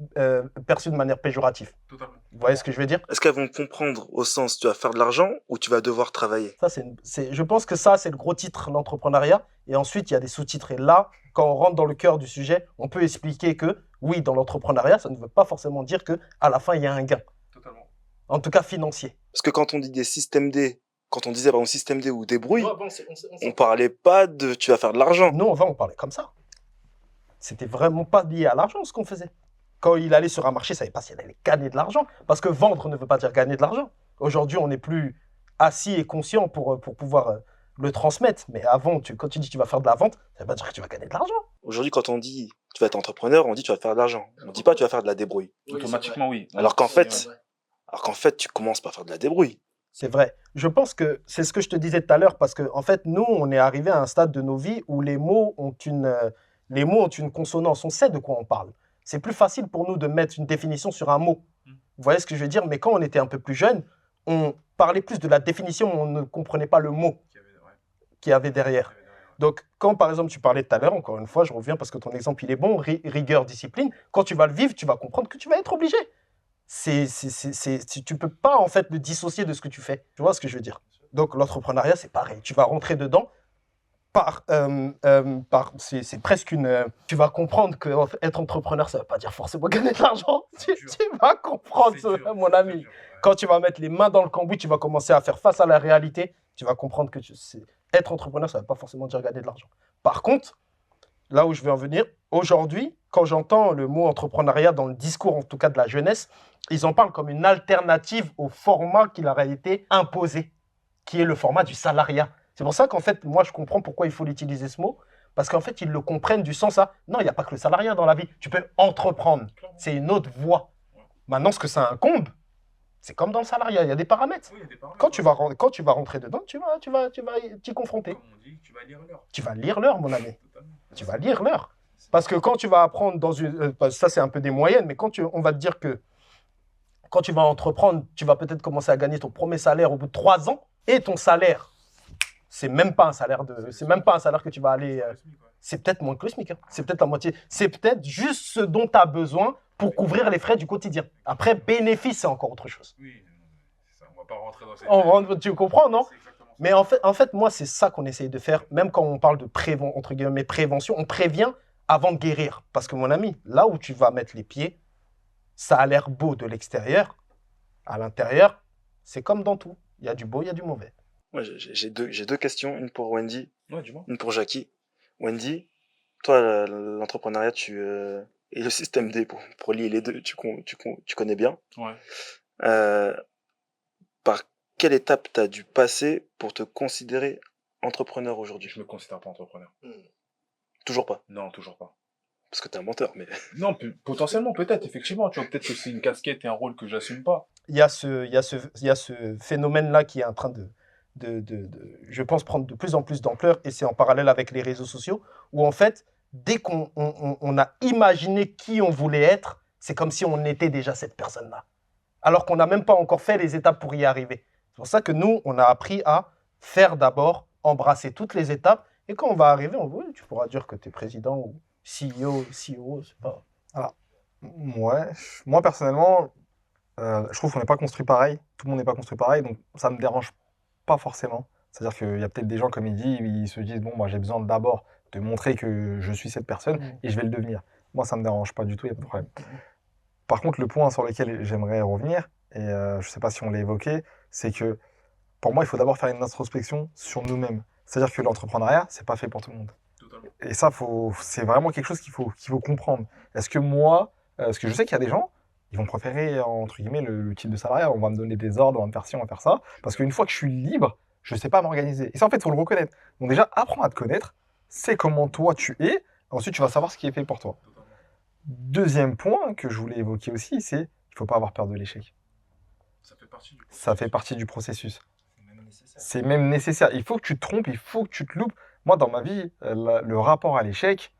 Speaker 3: perçu de manière péjorative.
Speaker 5: Totalement.
Speaker 3: Vous voyez ce que je veux dire?
Speaker 1: Est-ce qu'elles vont comprendre au sens tu vas faire de l'argent ou tu vas devoir travailler?
Speaker 3: Ça, je pense que ça, c'est le gros titre, l'entrepreneuriat. Et ensuite, il y a des sous-titres. Et là, quand on rentre dans le cœur du sujet, on peut expliquer que, oui, dans l'entrepreneuriat, ça ne veut pas forcément dire qu'à la fin, il y a un gain.
Speaker 5: Totalement.
Speaker 3: En tout cas, financier.
Speaker 1: Parce que quand on dit des systèmes D, quand on disait par exemple système D ou débrouille,
Speaker 3: Ouais, bon,
Speaker 1: on parlait pas de tu vas faire de l'argent.
Speaker 3: Nous, on parlait comme ça. C'était vraiment pas lié à l'argent, ce qu'on faisait. Quand il allait sur un marché, il ne savait pas s'il allait gagner de l'argent. Parce que vendre ne veut pas dire gagner de l'argent. Aujourd'hui, on n'est plus assis et conscient pour pouvoir le transmettre. Mais avant, quand tu dis que tu vas faire de la vente, ça ne veut pas dire que tu vas gagner de l'argent.
Speaker 1: Aujourd'hui, quand on dit tu vas être entrepreneur, on dit tu vas faire de l'argent. On dit pas tu vas faire de la débrouille.
Speaker 4: Automatiquement, oui.
Speaker 1: Alors qu'en fait, tu commences par faire de la débrouille.
Speaker 3: C'est vrai. Je pense que c'est ce que je te disais tout à l'heure, parce que en fait, nous, on est arrivé à un stade de nos vies où les mots ont une consonance. On sait de quoi on parle. C'est plus facile pour nous de mettre une définition sur un mot. Vous voyez ce que je veux dire? Mais quand on était un peu plus jeune, on parlait plus de la définition, mais on ne comprenait pas le mot qu'il y avait derrière. Donc, quand par exemple tu parlais tout à l'heure, encore une fois, je reviens parce que ton exemple il est bon, rigueur, discipline, quand tu vas le vivre, tu vas comprendre que tu vas être obligé. Tu ne peux pas en fait le dissocier de ce que tu fais. Tu vois ce que je veux dire? Donc l'entrepreneuriat, c'est pareil. Tu vas rentrer dedans c'est presque une... tu vas comprendre que être entrepreneur, ça ne veut pas dire forcément gagner de l'argent. Tu vas comprendre, mon ami.
Speaker 5: Dur, ouais.
Speaker 3: Quand tu vas mettre les mains dans le cambouis, tu vas commencer à faire face à la réalité. Tu vas comprendre que être entrepreneur, ça ne veut pas forcément dire gagner de l'argent. Par contre, là où je veux en venir, aujourd'hui, quand j'entends le mot entrepreneuriat dans le discours, en tout cas de la jeunesse, ils en parlent comme une alternative au format qui leur a été imposé, qui est le format du salariat. C'est pour ça qu'en fait, moi, je comprends pourquoi il faut l'utiliser ce mot, parce qu'en fait, ils le comprennent du sens à « Non, il n'y a pas que le salariat dans la vie, tu peux entreprendre. C'est une autre voie. » Maintenant, ce que ça incombe, c'est comme dans le salariat, il y a des paramètres.
Speaker 5: Oui, il y a des paramètres.
Speaker 3: Quand tu vas rentrer dedans, tu vas t'y confronter.
Speaker 5: Comme on dit, tu vas lire l'heure.
Speaker 3: Tu vas lire l'heure, mon ami.
Speaker 5: Totalement.
Speaker 3: Tu vas lire l'heure. Parce que quand tu vas apprendre dans une... ça, c'est un peu des moyennes, mais on va te dire que quand tu vas entreprendre, tu vas peut-être commencer à gagner ton premier salaire au bout de 3 ans, et ton salaire, c'est même pas un salaire que tu vas aller... c'est peut-être moins que le SMIC. Hein. C'est peut-être la moitié. C'est peut-être juste ce dont tu as besoin pour couvrir les frais du quotidien. Après, bénéfice, c'est encore autre chose.
Speaker 5: Oui, c'est ça. On va pas rentrer dans cette...
Speaker 3: Tu comprends, non?
Speaker 5: C'est exactement ça.
Speaker 3: Mais en fait, moi, c'est ça qu'on essaye de faire. Même quand on parle de entre guillemets, prévention, on prévient avant de guérir. Parce que mon ami, là où tu vas mettre les pieds, ça a l'air beau de l'extérieur. À l'intérieur, c'est comme dans tout. Il y a du beau, il y a du mauvais.
Speaker 1: Ouais, j'ai deux questions, une pour Wendy,
Speaker 4: Ouais, dis-moi.
Speaker 1: une pour Jackie. Wendy, toi, l'entrepreneuriat, et le système D, pour lier les deux, tu connais bien.
Speaker 4: Ouais.
Speaker 1: Par quelle étape tu as dû passer pour te considérer entrepreneur aujourd'hui?
Speaker 4: Je me considère pas entrepreneur.
Speaker 1: Toujours pas.
Speaker 4: Non, toujours pas.
Speaker 1: Parce que t'es un menteur, mais...
Speaker 4: Non, potentiellement, peut-être, effectivement. Tu vois, peut-être que c'est une casquette et un rôle que j'assume pas.
Speaker 3: Il y a ce phénomène-là qui est en train je pense, prendre de plus en plus d'ampleur, et c'est en parallèle avec les réseaux sociaux, où en fait, dès qu'on a imaginé qui on voulait être, c'est comme si on était déjà cette personne-là. Alors qu'on n'a même pas encore fait les étapes pour y arriver. C'est pour ça que nous, on a appris à faire d'abord, embrasser toutes les étapes, et quand on va arriver, oui, tu pourras dire que tu es président ou CEO, c'est pas...
Speaker 2: Alors, ouais, moi personnellement, je trouve qu'on n'est pas construit pareil. Tout le monde n'est pas construit pareil, donc ça me dérange pas forcément. C'est-à-dire qu'il y a peut-être des gens, comme il dit, ils se disent, bon, moi j'ai besoin d'abord de montrer que je suis cette personne et je vais le devenir. Moi, ça me dérange pas du tout, il n'y a pas de problème. Par contre, le point sur lequel j'aimerais revenir, et je ne sais pas si on l'a évoqué, c'est que pour moi, il faut d'abord faire une introspection sur nous-mêmes. C'est-à-dire que l'entrepreneuriat, c'est pas fait pour tout le monde.
Speaker 5: Totalement.
Speaker 2: Et ça, c'est vraiment quelque chose qu'il faut comprendre. Est-ce que moi, parce que je sais qu'il y a des gens, ils vont préférer, entre guillemets, le type de salariat. On va me donner des ordres, on va me faire ci, on va faire ça. Parce qu'une fois que je suis libre, je ne sais pas m'organiser. Et ça, en fait, il faut le reconnaître. Donc déjà, apprends à te connaître, sais comment toi tu es, ensuite tu vas savoir ce qui est fait pour toi.
Speaker 5: Totalement.
Speaker 2: Deuxième point que je voulais évoquer aussi, c'est qu'il ne faut pas avoir peur de l'échec.
Speaker 5: Ça fait partie du
Speaker 2: Ça fait partie du processus.
Speaker 5: C'est même nécessaire.
Speaker 2: C'est même nécessaire. Il faut que tu te trompes, il faut que tu te loupes. Moi, dans ma vie, le rapport à l'échec,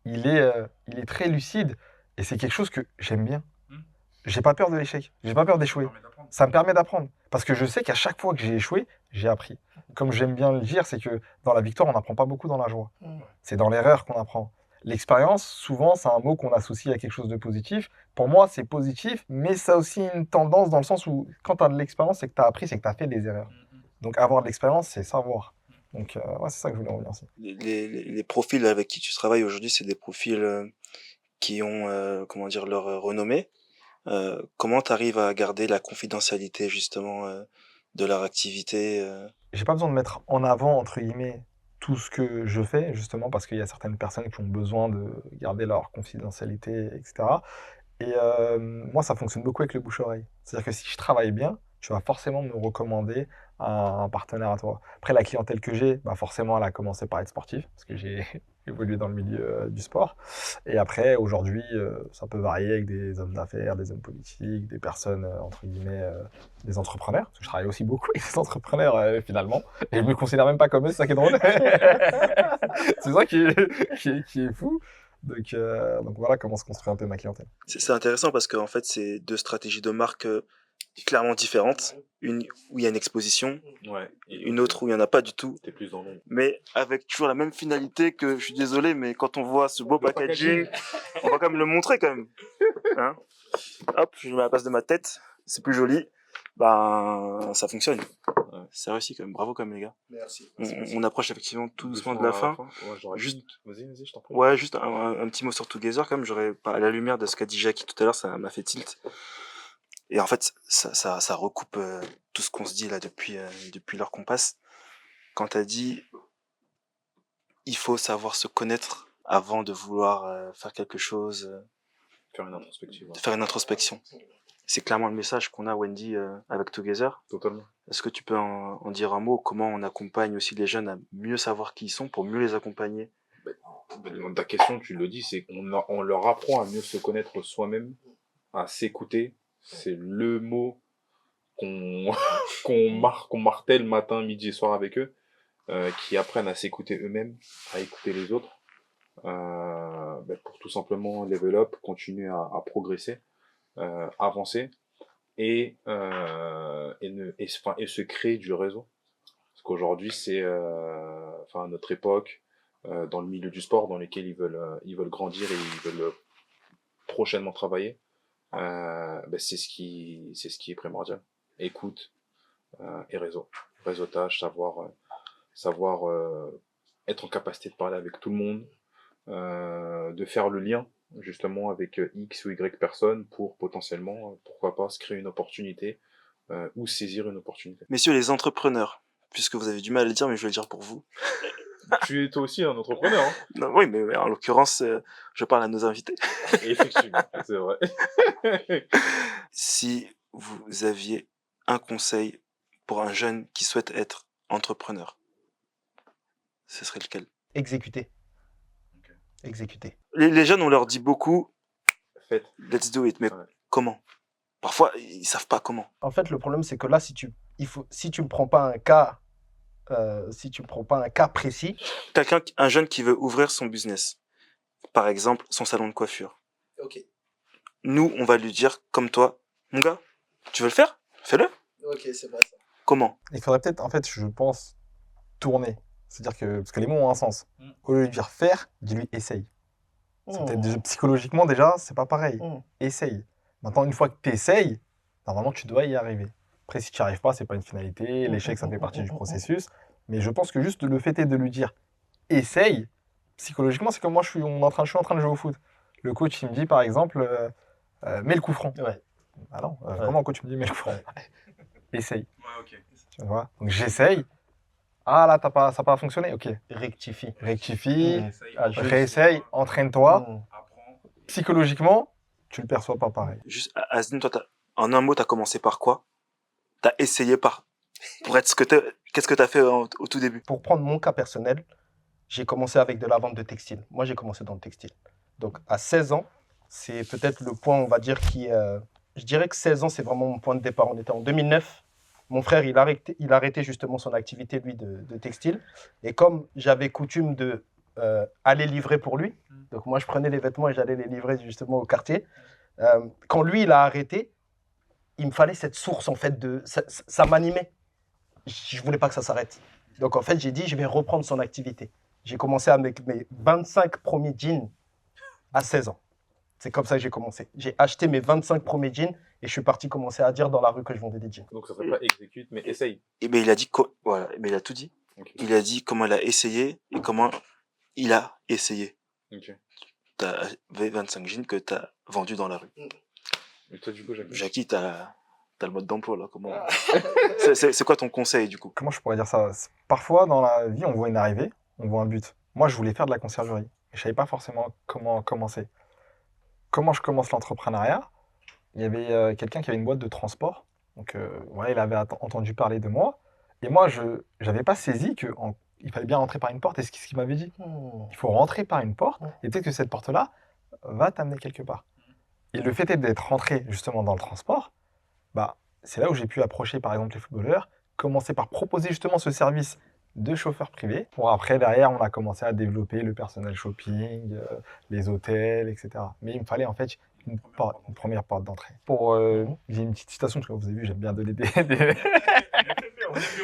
Speaker 2: il est très lucide et c'est quelque chose que j'aime bien.
Speaker 5: Hmm.
Speaker 2: J'ai pas peur de l'échec, j'ai pas peur
Speaker 5: Ça
Speaker 2: d'échouer.
Speaker 5: permet d'apprendre.
Speaker 2: Ça me permet d'apprendre. Parce que je sais qu'à chaque fois que j'ai échoué, j'ai appris. Comme j'aime bien le dire, c'est que dans la victoire, on n'apprend pas beaucoup dans la joie. C'est dans l'erreur qu'on apprend. L'expérience, souvent, c'est un mot qu'on associe à quelque chose de positif. Pour moi, c'est positif, mais ça a aussi une tendance dans le sens où quand tu as de l'expérience, c'est que tu as appris, c'est que tu as fait des erreurs. Donc avoir de l'expérience, c'est savoir. Donc ouais, c'est ça que je voulais revenir aussi.
Speaker 1: Les profils avec qui tu travailles aujourd'hui, c'est des profils qui ont, comment dire, leur renommée. Comment tu arrives à garder la confidentialité justement de leur activité
Speaker 2: J'ai pas besoin de mettre en avant, entre guillemets, tout ce que je fais, justement, parce qu'il y a certaines personnes qui ont besoin de garder leur confidentialité, etc. Et moi, ça fonctionne beaucoup avec le bouche-oreille. C'est-à-dire que si je travaille bien, tu vas forcément me recommander un partenaire à toi. Après, la clientèle que j'ai, bah forcément, elle a commencé par être sportive, parce que j'ai évolué dans le milieu du sport. Et après, aujourd'hui, ça peut varier avec des hommes d'affaires, des hommes politiques, des personnes, entre guillemets, des entrepreneurs. Parce que je travaille aussi beaucoup avec des entrepreneurs, finalement. Et je me considère même pas comme eux, c'est ça qui est drôle. C'est ça qui est fou. Donc voilà comment se construit un peu ma clientèle.
Speaker 1: C'est intéressant parce qu'en fait, c'est deux stratégies de marque clairement différentes. Une où il y a une exposition,
Speaker 4: Ouais.
Speaker 1: une autre où il n'y en a pas du tout.
Speaker 4: T'es plus dans l'ombre.
Speaker 1: Mais avec toujours la même finalité que, je suis désolé, mais quand on voit ce beau packaging, on va quand même le montrer quand même. Hein, hop, je mets à la place de ma tête, c'est plus joli. Ben, ça fonctionne.
Speaker 4: Ouais.
Speaker 1: C'est réussi quand même. Bravo quand même les gars.
Speaker 3: Merci.
Speaker 1: On approche effectivement tout doucement de la fin.
Speaker 4: Ouais,
Speaker 1: Juste-
Speaker 4: Vas-y, je t'en prie.
Speaker 1: Ouais, juste un petit mot sur Together quand même. J'aurais pas à la lumière de ce qu'a dit Jackie tout à l'heure, ça m'a fait tilt. Et en fait, ça recoupe tout ce qu'on se dit là depuis l'heure qu'on passe. Quand t'as dit, il faut savoir se connaître avant de vouloir faire quelque chose,
Speaker 4: Faire une introspective.
Speaker 1: de faire une introspection. C'est clairement le message qu'on a, Wendy, avec Together.
Speaker 4: Totalement.
Speaker 1: Est-ce que tu peux en dire un mot? Comment on accompagne aussi les jeunes à mieux savoir qui ils sont pour mieux les accompagner?
Speaker 4: Dans ta question, tu le dis, c'est qu'on leur apprend à mieux se connaître soi-même, à s'écouter. C'est le mot qu'on qu'on martèle matin, midi et soir avec eux, qui apprennent à s'écouter eux-mêmes, à écouter les autres, pour tout simplement level up, continuer à progresser, avancer et se créer du réseau. Parce qu'aujourd'hui, c'est, à notre époque, dans le milieu du sport, dans lequel ils veulent grandir et ils veulent prochainement travailler, c'est ce qui est primordial. Écoute et réseautage, savoir être en capacité de parler avec tout le monde, de faire le lien justement avec X ou Y personnes pour potentiellement, pourquoi pas, se créer une opportunité ou saisir une opportunité.
Speaker 1: Messieurs les entrepreneurs, puisque vous avez du mal à le dire, mais je vais le dire pour vous.
Speaker 4: Tu es toi aussi un entrepreneur, hein.
Speaker 1: Non, oui, mais en l'occurrence, je parle à nos invités.
Speaker 4: Effectivement, c'est vrai.
Speaker 1: Si vous aviez un conseil pour un jeune qui souhaite être entrepreneur, ce serait lequel?
Speaker 3: Exécuter.
Speaker 5: Ok.
Speaker 3: Exécuter.
Speaker 1: Les jeunes, on leur dit beaucoup,
Speaker 4: Faites.
Speaker 1: let's do it, mais
Speaker 4: Ouais.
Speaker 1: comment? Parfois, ils savent pas comment.
Speaker 3: En fait, le problème, c'est que là, si tu ne prends pas un cas, précis,
Speaker 1: Un jeune qui veut ouvrir son business, par exemple, son salon de coiffure.
Speaker 3: ok,
Speaker 1: Nous, on va lui dire, comme toi, mon gars, tu veux le faire? Fais-le.
Speaker 3: c'est pas ça.
Speaker 1: Comment?
Speaker 2: Il faudrait peut-être, en fait, je pense, tourner. C'est-à-dire que, parce que les mots ont un sens.
Speaker 5: Mm.
Speaker 2: Au lieu de lui dire faire, dis-lui essaye. C'est peut-être psychologiquement déjà, c'est pas pareil. Essaye. Maintenant, une fois que tu essayes, normalement, tu dois y arriver. Après, si tu n'y arrives pas, c'est pas une finalité. L'échec, ça fait partie du processus. Mais je pense que juste le fait est de lui dire essaye, psychologiquement, c'est comme moi, je suis en train de jouer au foot. Le coach, il me dit, par exemple, mets le coup franc.
Speaker 3: Ouais.
Speaker 2: Ah non, comment un coach me dit mets le coup franc? Essaye.
Speaker 5: Ouais, ok.
Speaker 2: Tu vois? Donc j'essaye. Ah là, ça n'a pas fonctionné. Ok.
Speaker 3: Rectifie.
Speaker 2: Rectifie,
Speaker 5: Essaye,
Speaker 3: Ah,
Speaker 2: réessaye, entraîne-toi.
Speaker 5: apprends.
Speaker 2: Psychologiquement, tu le perçois pas pareil.
Speaker 1: Juste, Asdine, toi, en un mot, t'as commencé par quoi? T'as essayé pour être qu'est-ce que t'as fait au tout début?
Speaker 3: Pour prendre mon cas personnel, j'ai commencé avec de la vente de textile. Moi, j'ai commencé dans le textile. Donc, à 16 ans, c'est peut-être le point, on va dire, je dirais que 16 ans, c'est vraiment mon point de départ. On était en 2009. Mon frère, il a arrêté justement son activité, lui, de textile. Et comme j'avais coutume de aller livrer pour lui, donc moi, je prenais les vêtements et j'allais les livrer justement au quartier. Quand lui, il a arrêté, il me fallait cette source, en fait, ça m'animait. Je ne voulais pas que ça s'arrête. Donc, en fait, j'ai dit, je vais reprendre son activité. J'ai commencé avec mes 25 premiers jeans à 16 ans. C'est comme ça que j'ai commencé. J'ai acheté mes 25 premiers jeans et je suis parti commencer à dire dans la rue que je vendais des jeans.
Speaker 4: Donc ça s'appelle pas exécute, mais essaye.
Speaker 1: Et ben il a dit voilà, mais il a tout dit.
Speaker 4: Ok.
Speaker 1: Il a dit comment il a essayé et comment il a essayé.
Speaker 4: Ok.
Speaker 1: T'as 25 jeans que t'as vendus dans la rue.
Speaker 4: Et toi, du coup, Jacques?
Speaker 1: Jackie, t'as le mode d'emploi là. Comment c'est quoi ton conseil du coup?
Speaker 2: Comment je pourrais dire ça? Parfois, dans la vie, on voit une arrivée, on voit un but. Moi, je voulais faire de la conciergerie. Mais je savais pas forcément comment commencer. Comment je commence l'entrepreneuriat? Il y avait quelqu'un qui avait une boîte de transport. Donc, voilà, il avait entendu parler de moi. Et moi, je n'avais pas saisi qu'il fallait bien rentrer par une porte. Et ce qu'il m'avait dit, il faut rentrer par une porte. Et peut-être que cette porte-là va t'amener quelque part. Et le fait d'être rentré justement dans le transport, bah, c'est là où j'ai pu approcher par exemple les footballeurs, commencer par proposer justement ce service de chauffeur privé. Pour après, derrière, on a commencé à développer le personnel shopping, les hôtels, etc. Mais il me fallait en fait une première porte d'entrée. J'ai une petite citation, parce que vous avez vu, j'aime bien donner Ouais,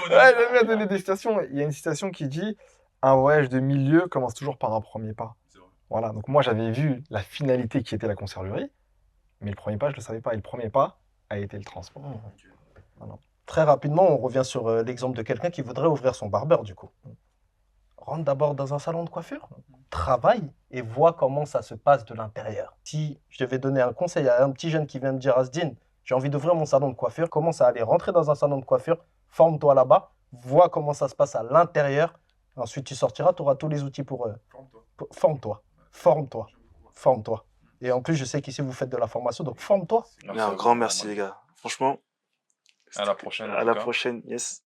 Speaker 2: j'aime bien donner des citations. Il y a une citation qui dit « Un voyage de milieu commence toujours par un premier pas ». Voilà, donc moi j'avais vu la finalité qui était la conciergerie, mais le premier pas, je ne le savais pas. Et le premier pas a été le transport. Voilà.
Speaker 3: Très rapidement, on revient sur l'exemple de quelqu'un qui voudrait ouvrir son barbeur, du coup. Rentre d'abord dans un salon de coiffure, travaille et vois comment ça se passe de l'intérieur. Si je devais donner un conseil à un petit jeune qui vient me dire « Asdine, j'ai envie d'ouvrir mon salon de coiffure », commence à aller rentrer dans un salon de coiffure, forme-toi là-bas, vois comment ça se passe à l'intérieur. Ensuite, tu sortiras, tu auras tous les outils pour... Forme-toi. Forme-toi. Et en plus, je sais qu'ici, vous faites de la formation, donc forme-toi.
Speaker 1: Un grand merci les gars. Franchement.
Speaker 4: À la prochaine.
Speaker 1: À la prochaine, yes.